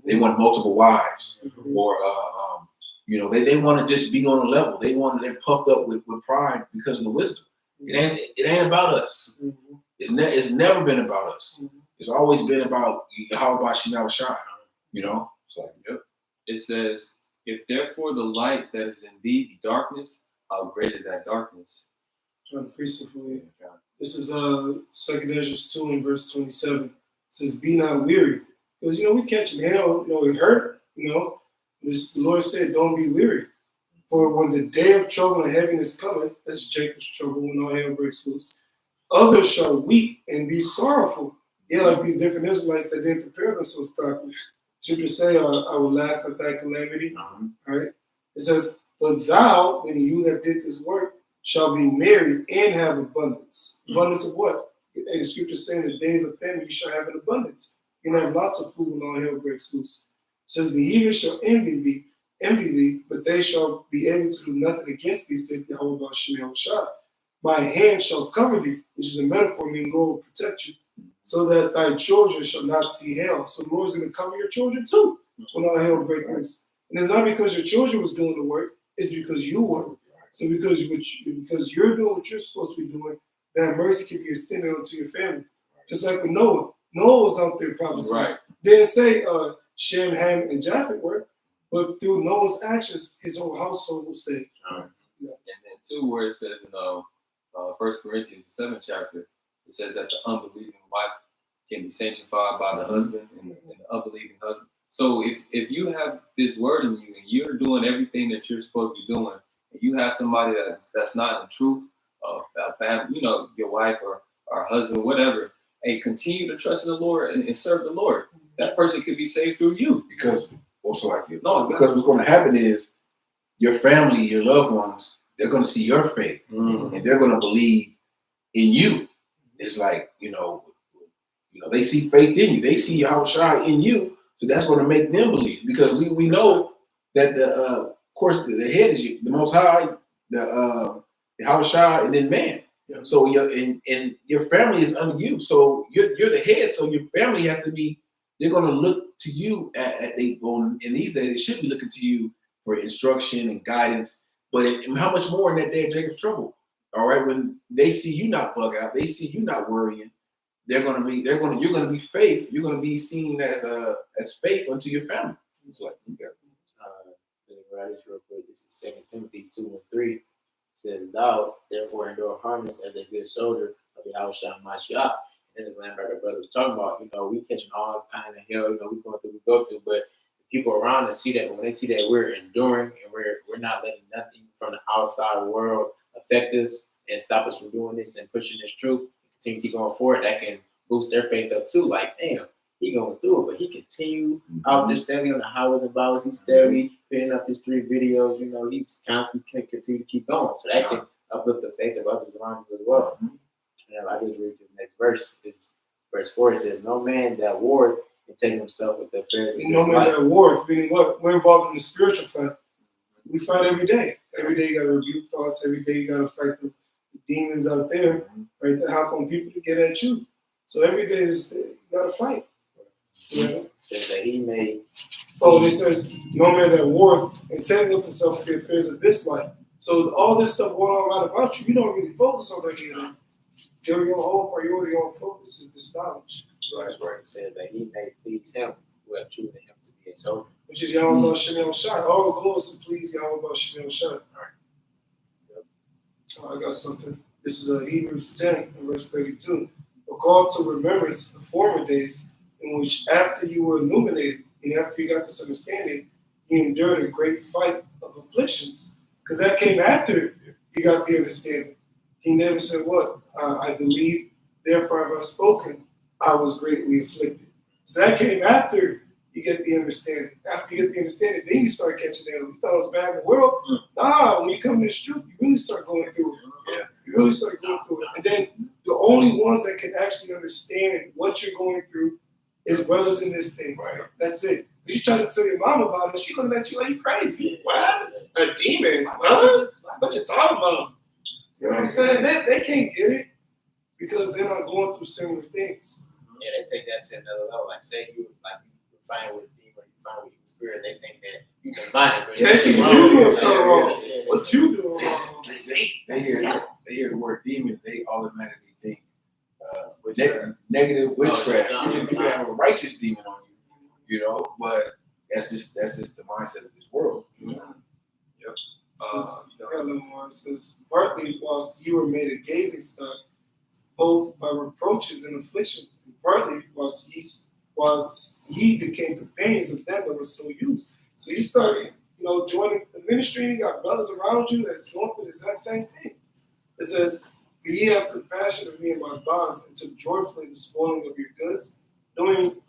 They want multiple wives, or you know, they want to just be on a level. They're puffed up with pride because of the wisdom. It ain't about us. It's never been about us. It's always been about Yahawashi, you know. It's like,
yep. It says, if therefore the light that is in thee be darkness, how great is that darkness?
This is 2 Ezra 2 and verse 27. It says, be not weary. Because, you know, we catching hell, you know, it hurt, you know. The Lord said, don't be weary. For when the day of trouble and heaviness cometh, that's Jacob's trouble when all hell breaks loose, others shall weep and be sorrowful. Yeah, like these different Israelites that didn't prepare themselves properly. Scripture say, I will laugh at thy calamity. All right. It says, but thou, meaning you that did this work, shall be merry and have abundance. Abundance of what? And the scripture saying the days of famine you shall have an abundance. You can have lots of food when all hell breaks loose. It says the heathen shall envy thee, but they shall be able to do nothing against thee, said Yahawashi. My hand shall cover thee, which is a metaphor, meaning Lord will protect you, so that thy children shall not see hell. So the Lord's going to cover your children too when all hell breaks loose. And it's not because your children was doing the work, it's because you were. So because you're doing what you're supposed to be doing, that mercy can be extended onto your family. Just like with Noah. Noah was out there prophesying. Right. Didn't say Shem, Ham, and Japheth were, but through Noah's actions, his whole household was saved.
Yeah. And then too, where it says in 1 Corinthians, the 7th chapter, it says that the unbelieving wife can be sanctified by the husband and the unbelieving husband. So if you have this word in you and you're doing everything that you're supposed to be doing, and you have somebody that's not in the truth, family, you know, your wife or husband, whatever, and continue to trust in the Lord and serve the Lord, that person could be saved through you.
Because also like you. No, because what's going to happen is your family, your loved ones, they're going to see your faith and they're going to believe in you. It's like, you know, they see faith in you. They see Yahawashi in you. So that's going to make them believe, because we know that of course, the head is you, the Most High, the Yahawashi, and then man. Yeah. So your family is under you. So you're the head. So your family has to be. They're going to look to you. In these days, they should be looking to you for instruction and guidance. But how much more in that day of Jacob's trouble? All right, when they see you not bug out, they see you not worrying. You're going to be faith. You're going to be seen as faith unto your family. It's like,
this real quick. This is 2 Timothy 2 and 3. It says, thou therefore endure hardness as a good soldier of the Yahawashi Mashiach. And this land brother was talking about, you know, we catching all kind of hell, you know, we go through, but people around us see that when they see that we're enduring and we're not letting nothing from the outside world affect us and stop us from doing this and pushing this truth, continue to keep going forward, that can boost their faith up too. Like, damn, he going through it, but he continue out there steadily on the highways and byways. He's steadily putting up his 3 videos. You know, he's constantly can continue to keep going. So that can uplift the faith of others around him as well. And I just read this next verse. It's verse 4. It says, no man that warreth can take himself with the affairs of
no man that warreth, meaning what? We're involved in the spiritual fight. We fight every day. Every day you got to rebuke thoughts. Every day you got to fight the demons out there, right? That hop on people to get at you. So every day you got to fight. You know?
Says that he may.
Oh, it says, no man that warreth and take himself with the affairs of this life. So all this stuff going on right about you, you don't really focus on that here. Your whole priority, your focus is this knowledge.
Right. It says that he may please him who have chosen him to be a soldier.
Which is Yahawashi. All the goal is to please Yahawashi. All right. I got something. This is Hebrews 10 and verse 32. Recall to remembrance the former days in which after you were illuminated and after you got this understanding, you endured a great fight of afflictions. Because that came after you got the understanding. He never said what? I believe, therefore have I spoken, I was greatly afflicted. So that came after you get the understanding. After you get the understanding, then you start catching hell. You thought it was bad in the world? Nah, when you come to the truth, you really start going through it. Yeah. You really start going through it. And then the only ones that can actually understand what you're going through is brothers in this thing. Right. That's it. You try to tell your mom about it, she looking at you like you crazy. What? A demon? What you talking about? You know what I'm saying? They can't get it because they're not going through similar things.
Yeah, they take that to another level. Like, say you find with a demon, you find with your spirit, they think that you can find it, but
Yeah,
it's
you
wrong.
doing something wrong.
Yeah.
What you doing wrong?
They hear the word demon, they automatically think negative witchcraft.
Oh, yeah.
You can have a righteous demon on you, but that's just the mindset of this world.
It says, partly whilst you were made a gazing stock, both by reproaches and afflictions, and partly whilst ye became companions of them that were so used. So you started, joining the ministry, you got brothers around you that's going through the exact same thing. It says, for ye have compassion of me and my bonds, and took joyfully the spoiling of your goods, knowing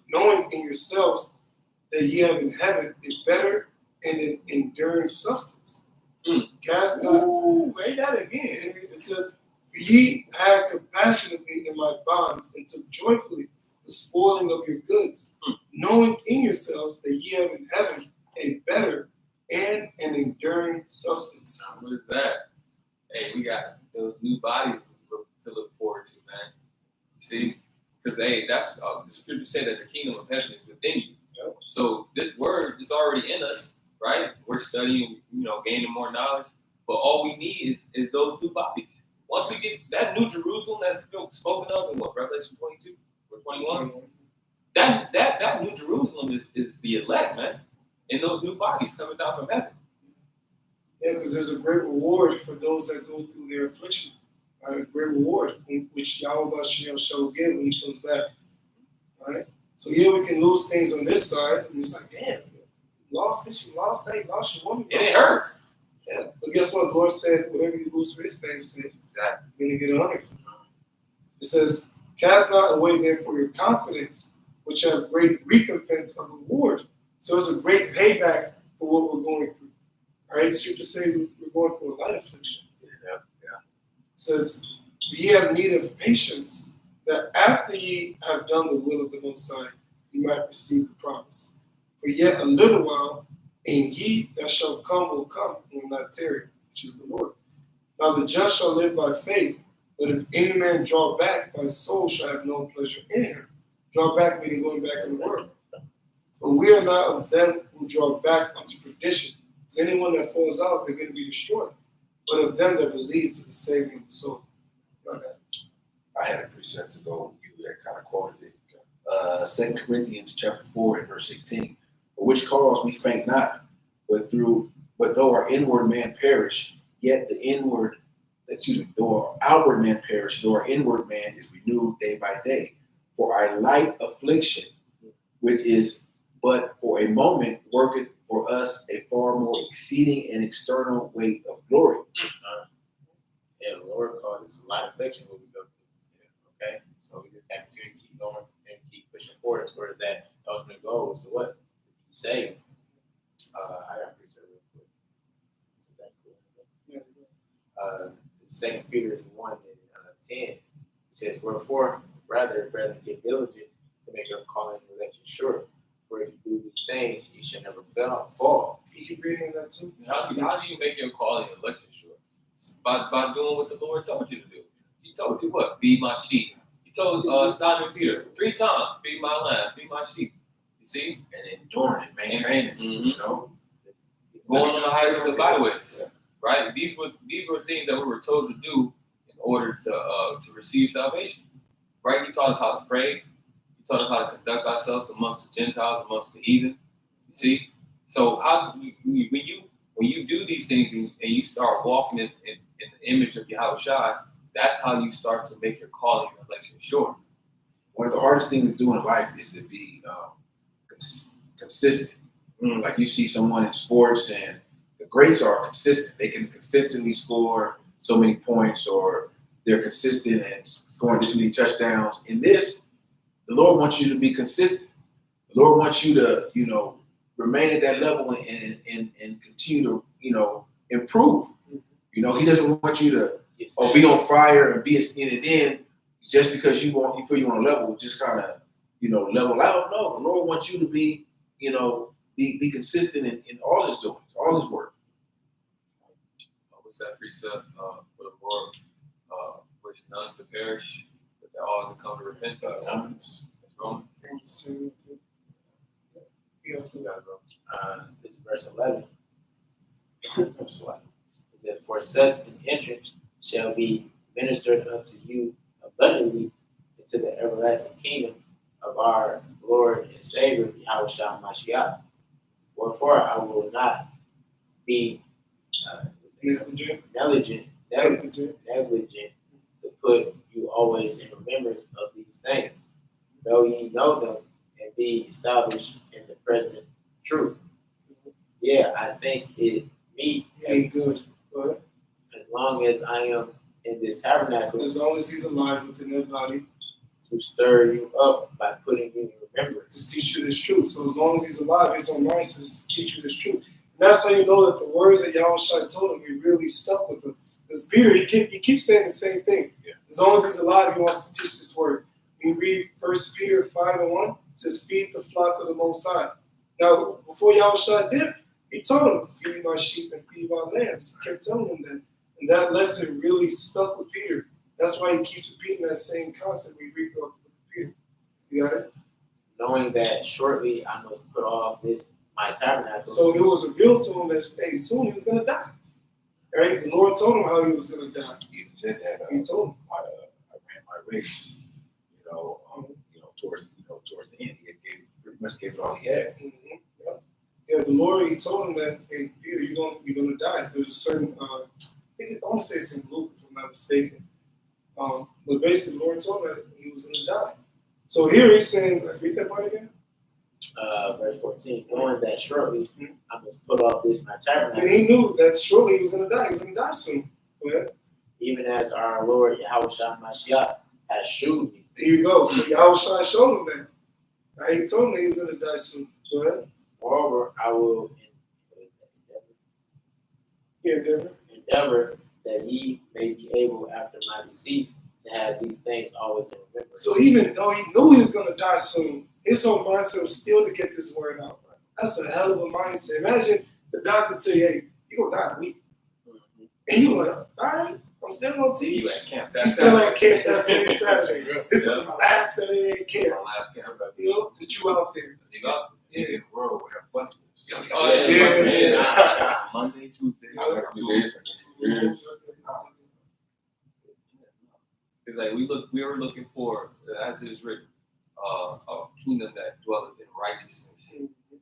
in yourselves that ye have in heaven a better and an enduring substance. Cast not.
Say that again.
It says, for ye had compassion of me in my bonds, and took joyfully the spoiling of your goods, knowing in yourselves that ye have in heaven a better and an enduring substance.
What is that? Hey, we got those new bodies to look forward to, man. You see? Because, that's the scripture say that the kingdom of heaven is within you.
Yep.
So this word is already in us, right? We're studying, gaining more knowledge. But all we need is those new bodies. Once we get that New Jerusalem that's spoken of in Revelation 22 or 21, that New Jerusalem is the elect, man. And those new bodies coming down from heaven.
Yeah, because there's a great reward for those that go through their affliction. A great reward, which Yahawashi shall give when he comes back. All right? So here we can lose things on this side, and it's like, damn, you lost this, you lost that, you lost your woman.
It hurts.
Yeah, but guess what? The Lord said, whatever you lose for his name's sake, you're going to get 100. It says, cast not away therefore your confidence, which have great recompense of reward. So it's a great payback for what we're going through. All right, scripture say we're going through a light affliction.
Yeah.
It says, ye have need of patience, that after ye have done the will of the Most High, ye might receive the promise. For yet a little while, and he that shall come will come, and will not tarry, which is the Lord. Now the just shall live by faith, but if any man draw back, my soul shall have no pleasure in him. Draw back meaning going back in the world. But we are not of them who draw back unto perdition. Because anyone that falls out, they're going to be destroyed. But of them that believe to the saving of the soul.
I had a precept to go you that kind of quoted it. 2 Corinthians chapter 4 and verse 16. For which cause we faint not, but though our inward man perish, yet though our outward man perish, though our inward man is renewed day by day. For our light affliction, which is but for a moment, worketh for us a far more exceeding and external weight of glory.
Yeah, the Lord causes a lot of affliction when we go through. Okay? So we just have to keep going, and keep pushing forward towards that ultimate goal is to what? To be saved. I got to read that real quick. That's cool. 2 Peter 1 and 10. It says, wherefore, rather get diligent to make your calling and election sure. For if you do these things, you shall never fall.
You keep reading that too.
How do you make your calling and election sure? By doing what the Lord told you to do. He told you what? Feed my sheep. He told Simon Peter 3 times, feed my lambs, feed my sheep. You see?
And enduring it, maintaining it,
Going on the highways and byways. Right? These were things that we were told to do in order to receive salvation. Right? He taught us how to pray. He taught us how to conduct ourselves amongst the Gentiles, amongst the heathen. You see? So how when you do these things and you start walking in the image of Yahawashi, that's how you start to make your calling and election sure.
One of the hardest things to do in life is to be consistent. Like you see someone in sports and the greats are consistent. They can consistently score so many points, or they're consistent and scoring this many touchdowns. In this, the Lord wants you to be consistent. The Lord wants you to, remain at that level and continue to, improve. He doesn't want you to be on fire and be and then just because you feel you're on a level, just kind of, level out. No, the Lord wants you to be, be consistent in all his doings, all his work.
what's that precept? For the Lord, wish none to perish, but that all to come to repentance.
Romans.
That's Romans.
Yeah.
You gotta go.
This is verse 11. It says, "For such an entrance shall be ministered unto you abundantly into the everlasting kingdom of our Lord and Savior, Yahawashi Mashiach. Wherefore I will not be negligent to put you always in remembrance of these things, though ye know them and be established in the present truth." Yeah, I think it me
Good. But
as long as I am in this tabernacle
as long as he's alive within their body,
to stir you up by putting you in remembrance.
to teach you this truth. So as long as he's alive, his own mind says to teach you this truth. And that's how you know that the words that Yahawashi told him, he really stuck with them. Because Peter, he keeps saying the same thing.
Yeah.
As long as he's alive, he wants to teach this word. When you read 1 Peter 5:1, it says, "Feed the flock of the Most High." Now, before Yahawashi did, he told him, "Feed my sheep and feed my lambs." He kept telling him that. And that lesson really stuck with Peter. That's why he keeps repeating that same concept we read throughout the book of Peter. You got it?
Knowing that shortly I must put off my tabernacle.
So it was revealed to him that soon he was going to die. Right? The Lord told him how he was going to die.
He said that
He told him.
I ran my race, towards the end. He pretty much gave it all he had.
Mm-hmm. Yeah, the Lord, he told him that, "Hey, Peter, you're going to die." There's a certain, I want to say it's in Luke, if I'm not mistaken. But basically, the Lord told him that he was going to die. So here he's saying, read that part again.
Verse 14, knowing that shortly I must put off my tabernacle.
And he knew that surely he was going to die. He was going to die soon. Go ahead.
Even as our Lord Yahawashi Mashiach has shewed me.
There you go. So Yahawashi showed him that. Now he told him he was going to die soon. Go ahead.
Moreover, I will endeavor that ye may be able after my decease to have these things always in remembrance.
So even though he knew he was going to die soon, his whole mindset was still to get this word out. That's a hell of a mindset. Imagine the doctor tell you, "Hey, you're going to die in a week."
Mm-hmm.
And you're like, "All right, I'm still going to
You
teach."
at camp
You
that
still at camp that same Saturday. This is
Yeah.
my last Saturday at camp.
My last camp.
You know, that you out there.
You got
In the world where abundance.
Oh,
Yeah.
Monday, Tuesday.
Yeah.
I gotta do this. It's like we were looking for, as it is written, a kingdom that dwelleth in righteousness.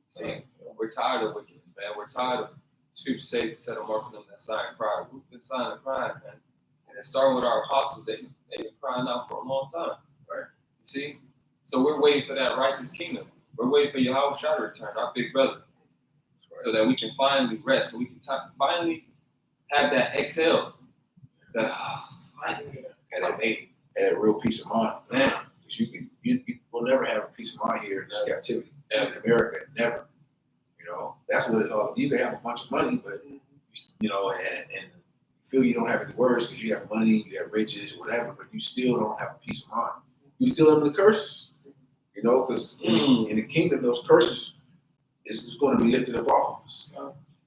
See, we're tired of wickedness, man. We're tired of scripture say to set a mark on them that sign and cry. We've been signing and crying, man. And it started with our apostles. They've been crying out for a long time. Right? You see? So we're waiting for that righteous kingdom. We're waiting for Yahawashi to return, our big brother. So that we can finally rest, so we can finally have that exhale. That finally, and I made it.
And a real peace of mind.
Man.
Because you will never have a peace of mind here in this captivity. In America, never. That's what it's all. You can have a bunch of money, but and feel you don't have any words because you have money, you have riches, whatever, but you still don't have a peace of mind. You still under the curses. Because in the kingdom, those curses is going to be lifted up off of us.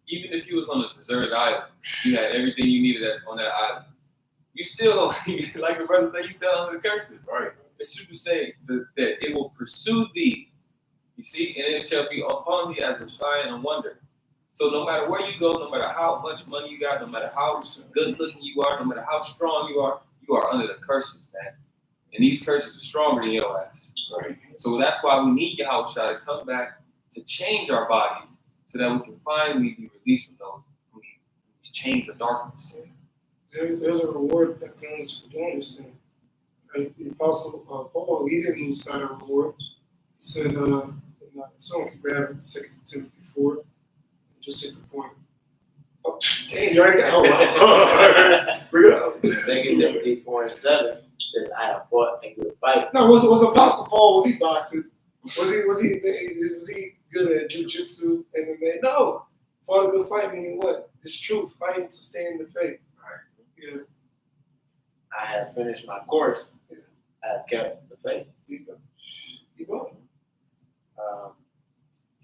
Even if you was on a deserted island, you had everything you needed on that island. You still don't, like the brother said, you still under the curses.
Right.
The scripture say that it will pursue thee. You see, and it shall be upon thee as a sign and wonder. So no matter where you go, no matter how much money you got, no matter how good looking you are, no matter how strong you are under the curses, man. And these curses are stronger than your ass.
Right.
So that's why we need Yahawashi to come back to change our bodies so that we can finally be released from these chains of darkness.
There's a reward that comes for doing this thing. Right? The Apostle Paul, he didn't lose sight of reward. He said, someone can grab it, 2 Timothy 4, just hit the point. Oh, dang, you already got it. Bring it up.
2 Timothy 4:7 says, "I have fought a good fight."
No, was Apostle Paul, was he boxing? Was he good at jiu-jitsu, MMA? No. Fought a good fight, meaning what? It's truth, fighting to stay in the faith. Right. Yeah.
I have finished my course.
Yeah.
I have kept the faith.
You go.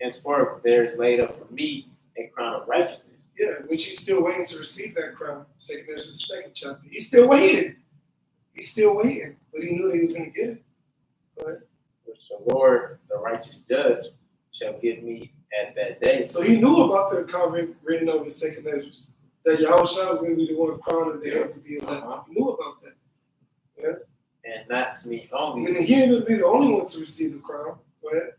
Henceforth, there is laid up for me a crown of righteousness.
Yeah, right? Which he's still waiting to receive that crown. There's the second chapter. He's still waiting. He's still waiting, but he knew that he was going to get it. Right?
Which the Lord, the righteous judge, shall give me at that day.
So he knew about the account written over in Second Ezra, that Yahawashi was going to be the one crowning the heads of the elect. He knew about that. Yeah?
And not to me only,
And he ain't going to be the only one to receive the crown. Right?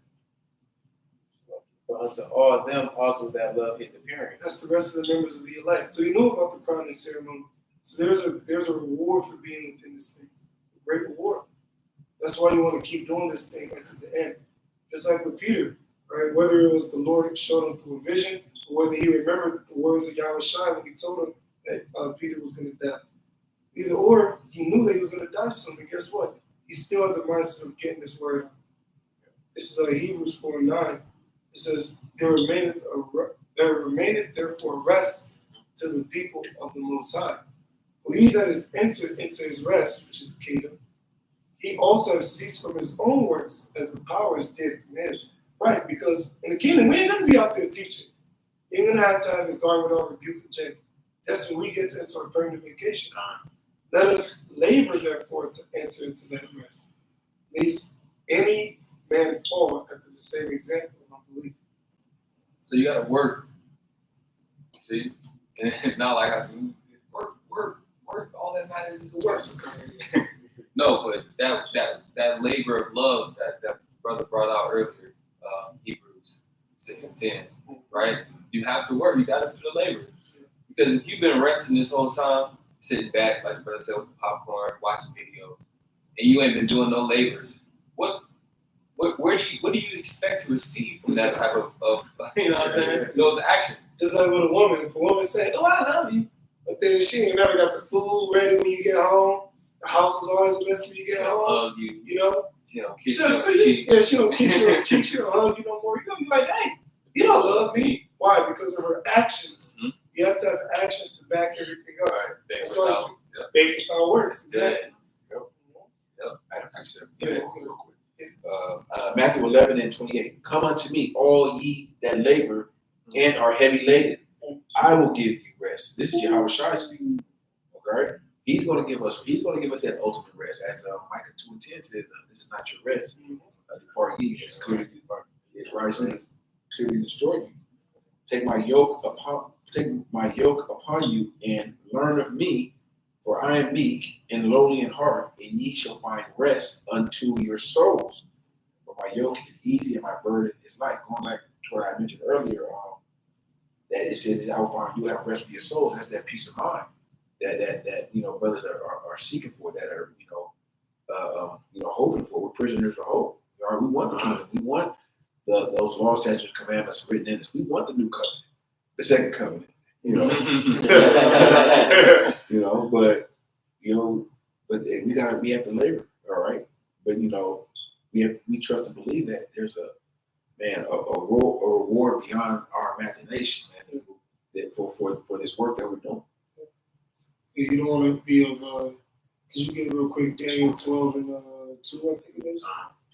but unto all them also that love his appearing.
That's the rest of the members of the elect. So he knew about the crowning ceremony. So there's a reward for being within this thing. A great reward. That's why you want to keep doing this thing until the end. Just like with Peter, right? Whether it was the Lord showed him through a vision, or whether he remembered the words of Yahawashi when he told him that Peter was going to die. Either or, he knew that he was going to die soon. And guess what? He still had the mindset of getting this word out. This is Hebrews 4:9. It says, there remaineth therefore rest to the people of the Most High. For he that is entered into his rest, which is the kingdom, he also has ceased from his own works as the powers did from his. Right, because in the kingdom, we ain't going to be out there teaching. You ain't going to have a garment on rebuke and judgment. That's when we get to enter our permanent vacation. Let us labor, therefore, to enter into that rest. Lest any man fall after the same example of unbelief.
So you got to work. See? And it's not like I do work. All that matters is the work. No, but that labor of love that brother brought out earlier, Hebrews 6 and 10, right? You have to work. You got to do the labor. Because if you've been resting this whole time, sitting back, like the brother said, with the popcorn, watching videos, and you ain't been doing no labors, what do you expect to receive from that type of you know what I'm saying? Those actions.
Just like with a woman. If a woman say, "Oh, I love you," but then she ain't never got the food ready when you get home. The house is always a mess when you get home.
Love you.
You know?
She don't kiss
She
you on the cheek.
Yeah, she don't kiss you on the cheek. She don't hug you no more. You're going to be like, "Hey, you don't love me." Why? Because of her actions.
Mm-hmm.
You have to have actions to back everything up.
Right.
That's why faith without works. Exactly.
I said, real quick. Matthew 11 and 28. Come unto me, all ye that labor and are heavy laden. I will give you rest. This is Yahawashi speaking. Okay? He's going to give us that ultimate rest. As Micah 2:10 says, this is not your rest. The part ye has clearly destroyed you. Take my yoke upon you and learn of me, for I am meek and lowly in heart, and ye shall find rest unto your souls. For my yoke is easy and my burden is light. Going back to what I mentioned earlier, that it says that I will find you have rest for your souls. That's that peace of mind that brothers are seeking for, that are hoping for. We're prisoners of hope. We want the kingdom. We want those laws, statutes, commandments written in us. We want the new covenant, the second covenant. But we have to labor, all right. But we trust and believe that there's a reward beyond our imagination, man, that for this work that we're doing.
You don't want to be of. Could you get real quick Daniel 12 and 2? I think it is.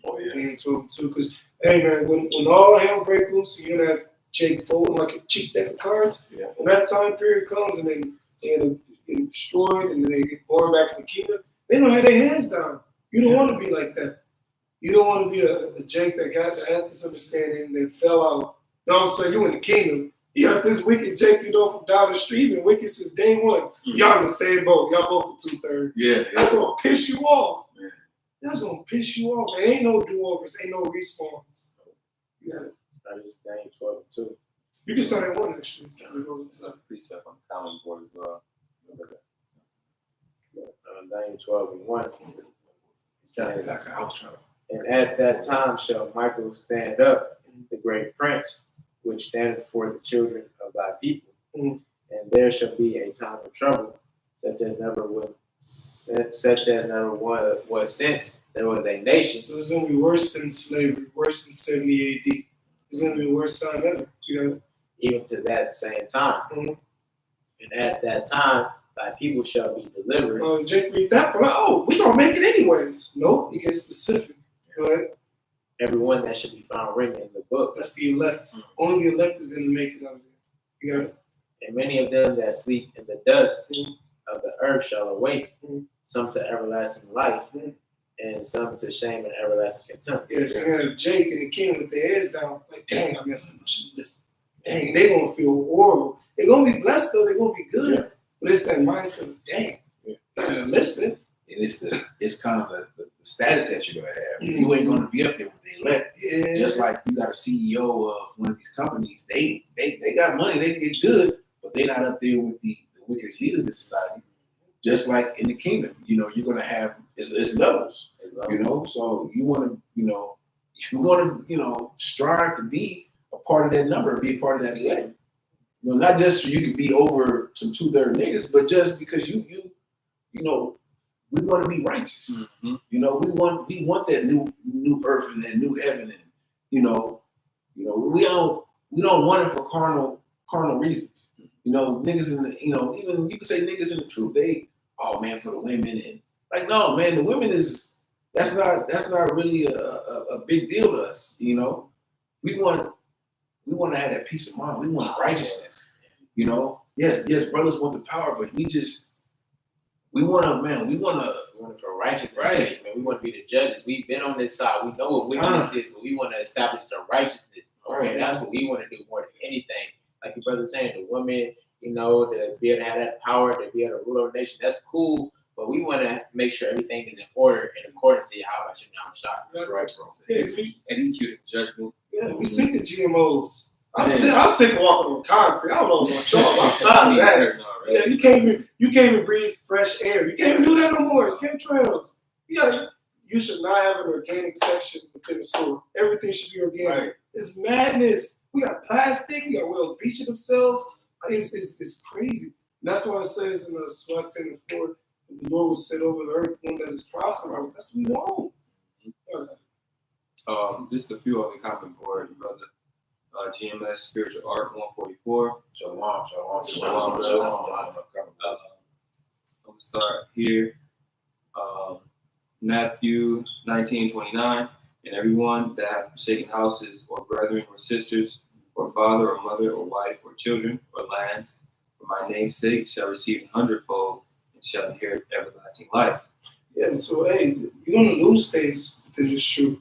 Oh yeah.
Daniel 12 and 2. Because hey man, when all hell breaks loose, you're gonna have Jake folding like a cheap deck of cards.
Yeah.
When that time period comes and then they get destroyed and then they get born back in the kingdom, they don't have their hands down. You don't want to be like that. You don't want to be a Jake that had this understanding and then fell out. Now all of a sudden you're in the kingdom. You got this wicked Jake from down the street, and wicked since day one. Y'all in the same boat. Y'all both the 2/3.
Yeah.
That's gonna piss you off.
Yeah.
That's gonna piss you off. There ain't no do-overs, ain't no respawns. You got it.
That is Daniel 12 and 2.
You can start at 1 actually.
It's a precept on the common board as well.
Daniel 12 and 1.
Sounded like I was trying to.
And at that time shall Michael stand up, the great prince, which standeth for the children of thy people. And there shall be a time of trouble, such as never was since there was a nation.
So it's gonna be worse than slavery, worse than 70 AD. It's gonna be the worst time ever.
Even to that same time. And at that time thy people shall be delivered.
Jake read that, but we gonna make it anyways. Nope, it gets specific. Go ahead.
Everyone that should be found written in the book.
That's the elect. Only the elect is gonna make it out of there. You got it.
And many of them that sleep in the dust of the earth shall awake, some to everlasting life, and some to shame and everlasting contempt.
Yeah, so you have Jake and the king with their heads down, like, dang, I messed up. I should listen. Dang, they gonna feel horrible. They're gonna be blessed though, they're gonna be good. Yeah. But it's that mindset of, dang, listen.
And it's kind of the status that you're gonna have. You ain't gonna be up there with the elect.
Yeah.
Just like you got a CEO of one of these companies, they got money, they get good, but they're not up there with the wicked leader of the society. Just like in the kingdom, you're gonna have it's levels. So you want to strive to be a part of that number, be a part of that elect. Not just so you can be over some 2/3 niggas, but just because you we want to be righteous. Mm-hmm. We want that new earth and that new heaven, and we don't want it for carnal reasons. Niggas in the even you can say niggas in the truth. They for the women, and like no man, the women that's not really a big deal to us. We want to have that peace of mind. We want righteousness. Yes, brothers want the power, but we want it
for righteousness' sake, man. We want to be the judges. We've been on this side. We know what wickedness is, but we want to establish the righteousness. Okay, that's what we want to do more than anything. Like your brother saying, the women, to be able to have that power, to be able to rule over a nation, that's cool. But we want to make sure everything is in order in accordance to Yahawashi Yahawashi.
That's right, bro.
Executing judgment.
Yeah, we sick of GMOs. I'm sick of walking on concrete. I don't know about y'all. I'm tired of that. Yeah, you can't even breathe fresh air. You can't even do that no more. It's chemtrails. Yeah, you should not have an organic section within the store. Everything should be organic. Right. It's madness. We got plastic. We got whales beaching themselves. It's crazy. And that's why it says in the SWAT 10:4 that the Lord will set over the earth one that is profitable. That's what we want.
Just a few other comments for you, brother. GMS Spiritual Art 144.
Shalom.
I'm gonna start here. Matthew 19:29. And everyone that hath forsaken houses, or brethren, or sisters, or father, or mother, or wife, or children, or lands, for my name's sake, shall receive 100-fold, and shall inherit everlasting life.
Yeah, so hey, you're gonna lose things within this truth.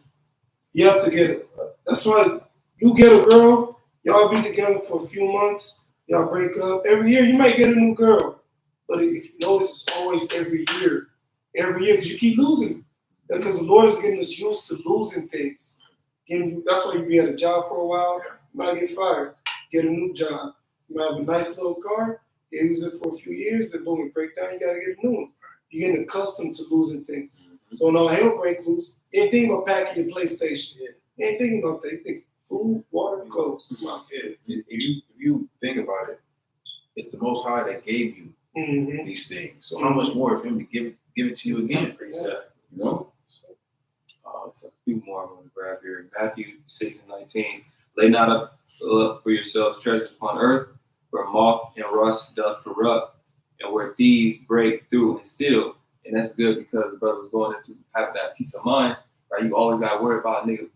You have to get. That's why. You get a girl, y'all be together for a few months, y'all break up. Every year you might get a new girl. But if you notice, it's always every year, because you keep losing. Because the Lord is getting us used to losing things. That's why you be at a job for a while, you might get fired, get a new job. You might have a nice little car, you use it for a few years, then boom, it break down, you gotta get a new one. You're getting accustomed to losing things. So when all hell break loose, you ain't thinking about packing your PlayStation. You ain't thinking about that. You think food, water, clothes.
If you think about it, it's the Most High that gave you these things. So how much more of Him to give it to you again?
So a few more I'm going to grab here. Matthew 6:19. Lay not up for yourselves treasures upon earth, where moth and rust doth corrupt, and where thieves break through and steal. And that's good because the brother's going into having that peace of mind. Right? You always got to worry about a nigga,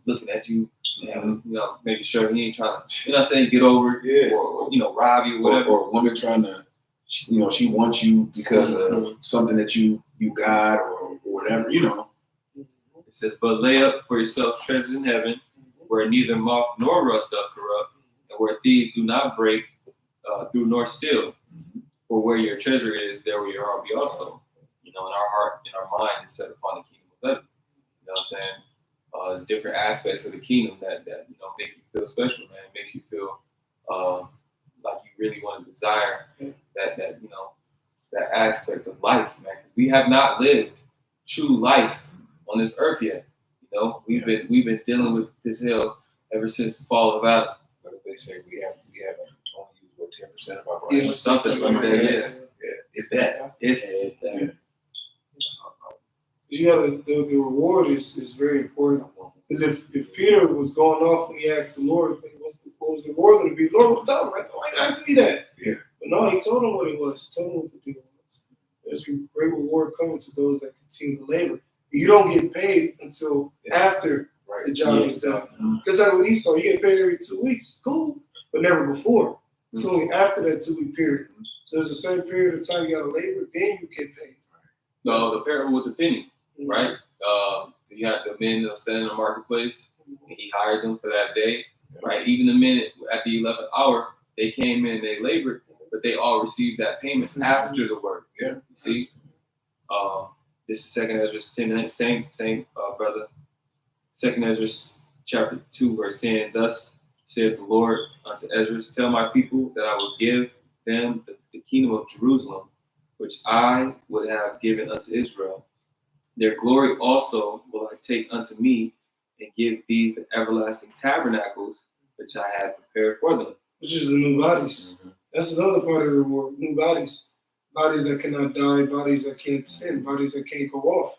looking at you. And, making sure he ain't trying to, get over it, or rob you, or whatever.
Or a woman trying to, she wants you because of something that you got or whatever,
It says, but lay up for yourselves treasures in heaven, where neither moth nor rust doth corrupt, and where thieves do not break through nor steal. For where your treasure is, there will your heart be also. In our heart, in our mind is set upon the kingdom of heaven. You know what I'm saying? There's different aspects of the kingdom that make you feel special, man. It makes you feel like you really want to desire that that aspect of life, man. Because we have not lived true life on this earth yet. We've been dealing with this hell ever since the fall of Adam.
But they say we haven't only used 10% of our brain.
Something like that,
If that.
Yeah.
You got the reward is very important. Because if Peter was going off when he asked the Lord, what was the reward going to be? Lord would tell him, right? Why you asking me that?
Yeah.
But no, he told him what it was. He told him what the deal was. There's a great reward coming to those that continue to labor. You don't get paid until after the job is done. Just like with Esau, you get paid every 2 weeks. Cool. But never before. It's only after that 2-week period. So there's a certain period of time you gotta labor, then you get paid.
No, the parable with the penny,
Mhm.
right? You had the men that were standing in the marketplace, and he hired them for that day, right? Even the men at the 11th hour, they came in, they labored, but they all received that payment after the work.
Yeah.
You see? This is 2nd Ezra 10, same brother. 2nd Ezra chapter 2, verse 10. Thus saith the Lord unto Ezra, tell my people that I will give them the kingdom of Jerusalem, which I would have given unto Israel. Their glory also will I take unto me, and give these the everlasting tabernacles which I had prepared for them.
Which is the new bodies. That's another part of the reward. New bodies. Bodies that cannot die, bodies that can't sin, bodies that can't go off.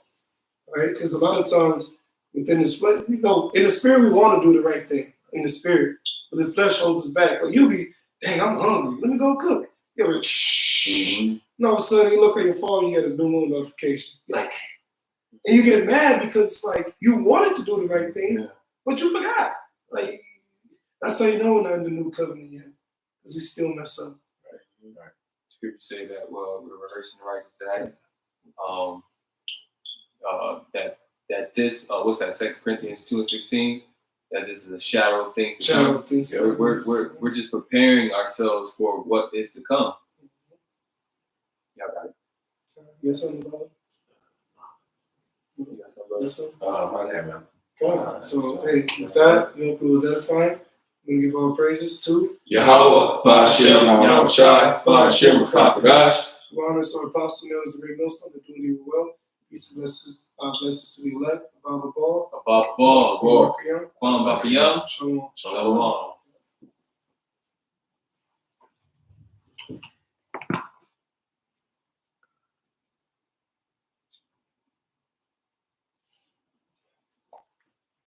Right? Because a lot of times within the split, in the spirit we want to do the right thing. In the spirit. But the flesh holds us back. Like you be, dang, I'm hungry. Let me go cook. You're like, shh. And all of a sudden you look at your phone, you get a new moon notification. You're like, and you get mad because it's like you wanted to do the right thing, but you forgot. Like that's how you know we're not in the new covenant yet, because we still mess up.
Right. Scripture say that we're rehearsing the righteous acts. That this what's that? 2 Corinthians 2:16. That this is a shadow of things to come. We're just preparing ourselves for what is to come. Y'all got it.
Yes, sir. Yes, sir.
My name, man.
Okay. So, hey, with that, we hope it was edifying. We give all praises to
Yahawah, Bahasham, Yahawashi, Bahasham, Kapadash.
we honor our apostle, knows the great millstone, they're doing even well. Peace and blessings to the elect, above all.
Above all,
Shalom.
Shalom.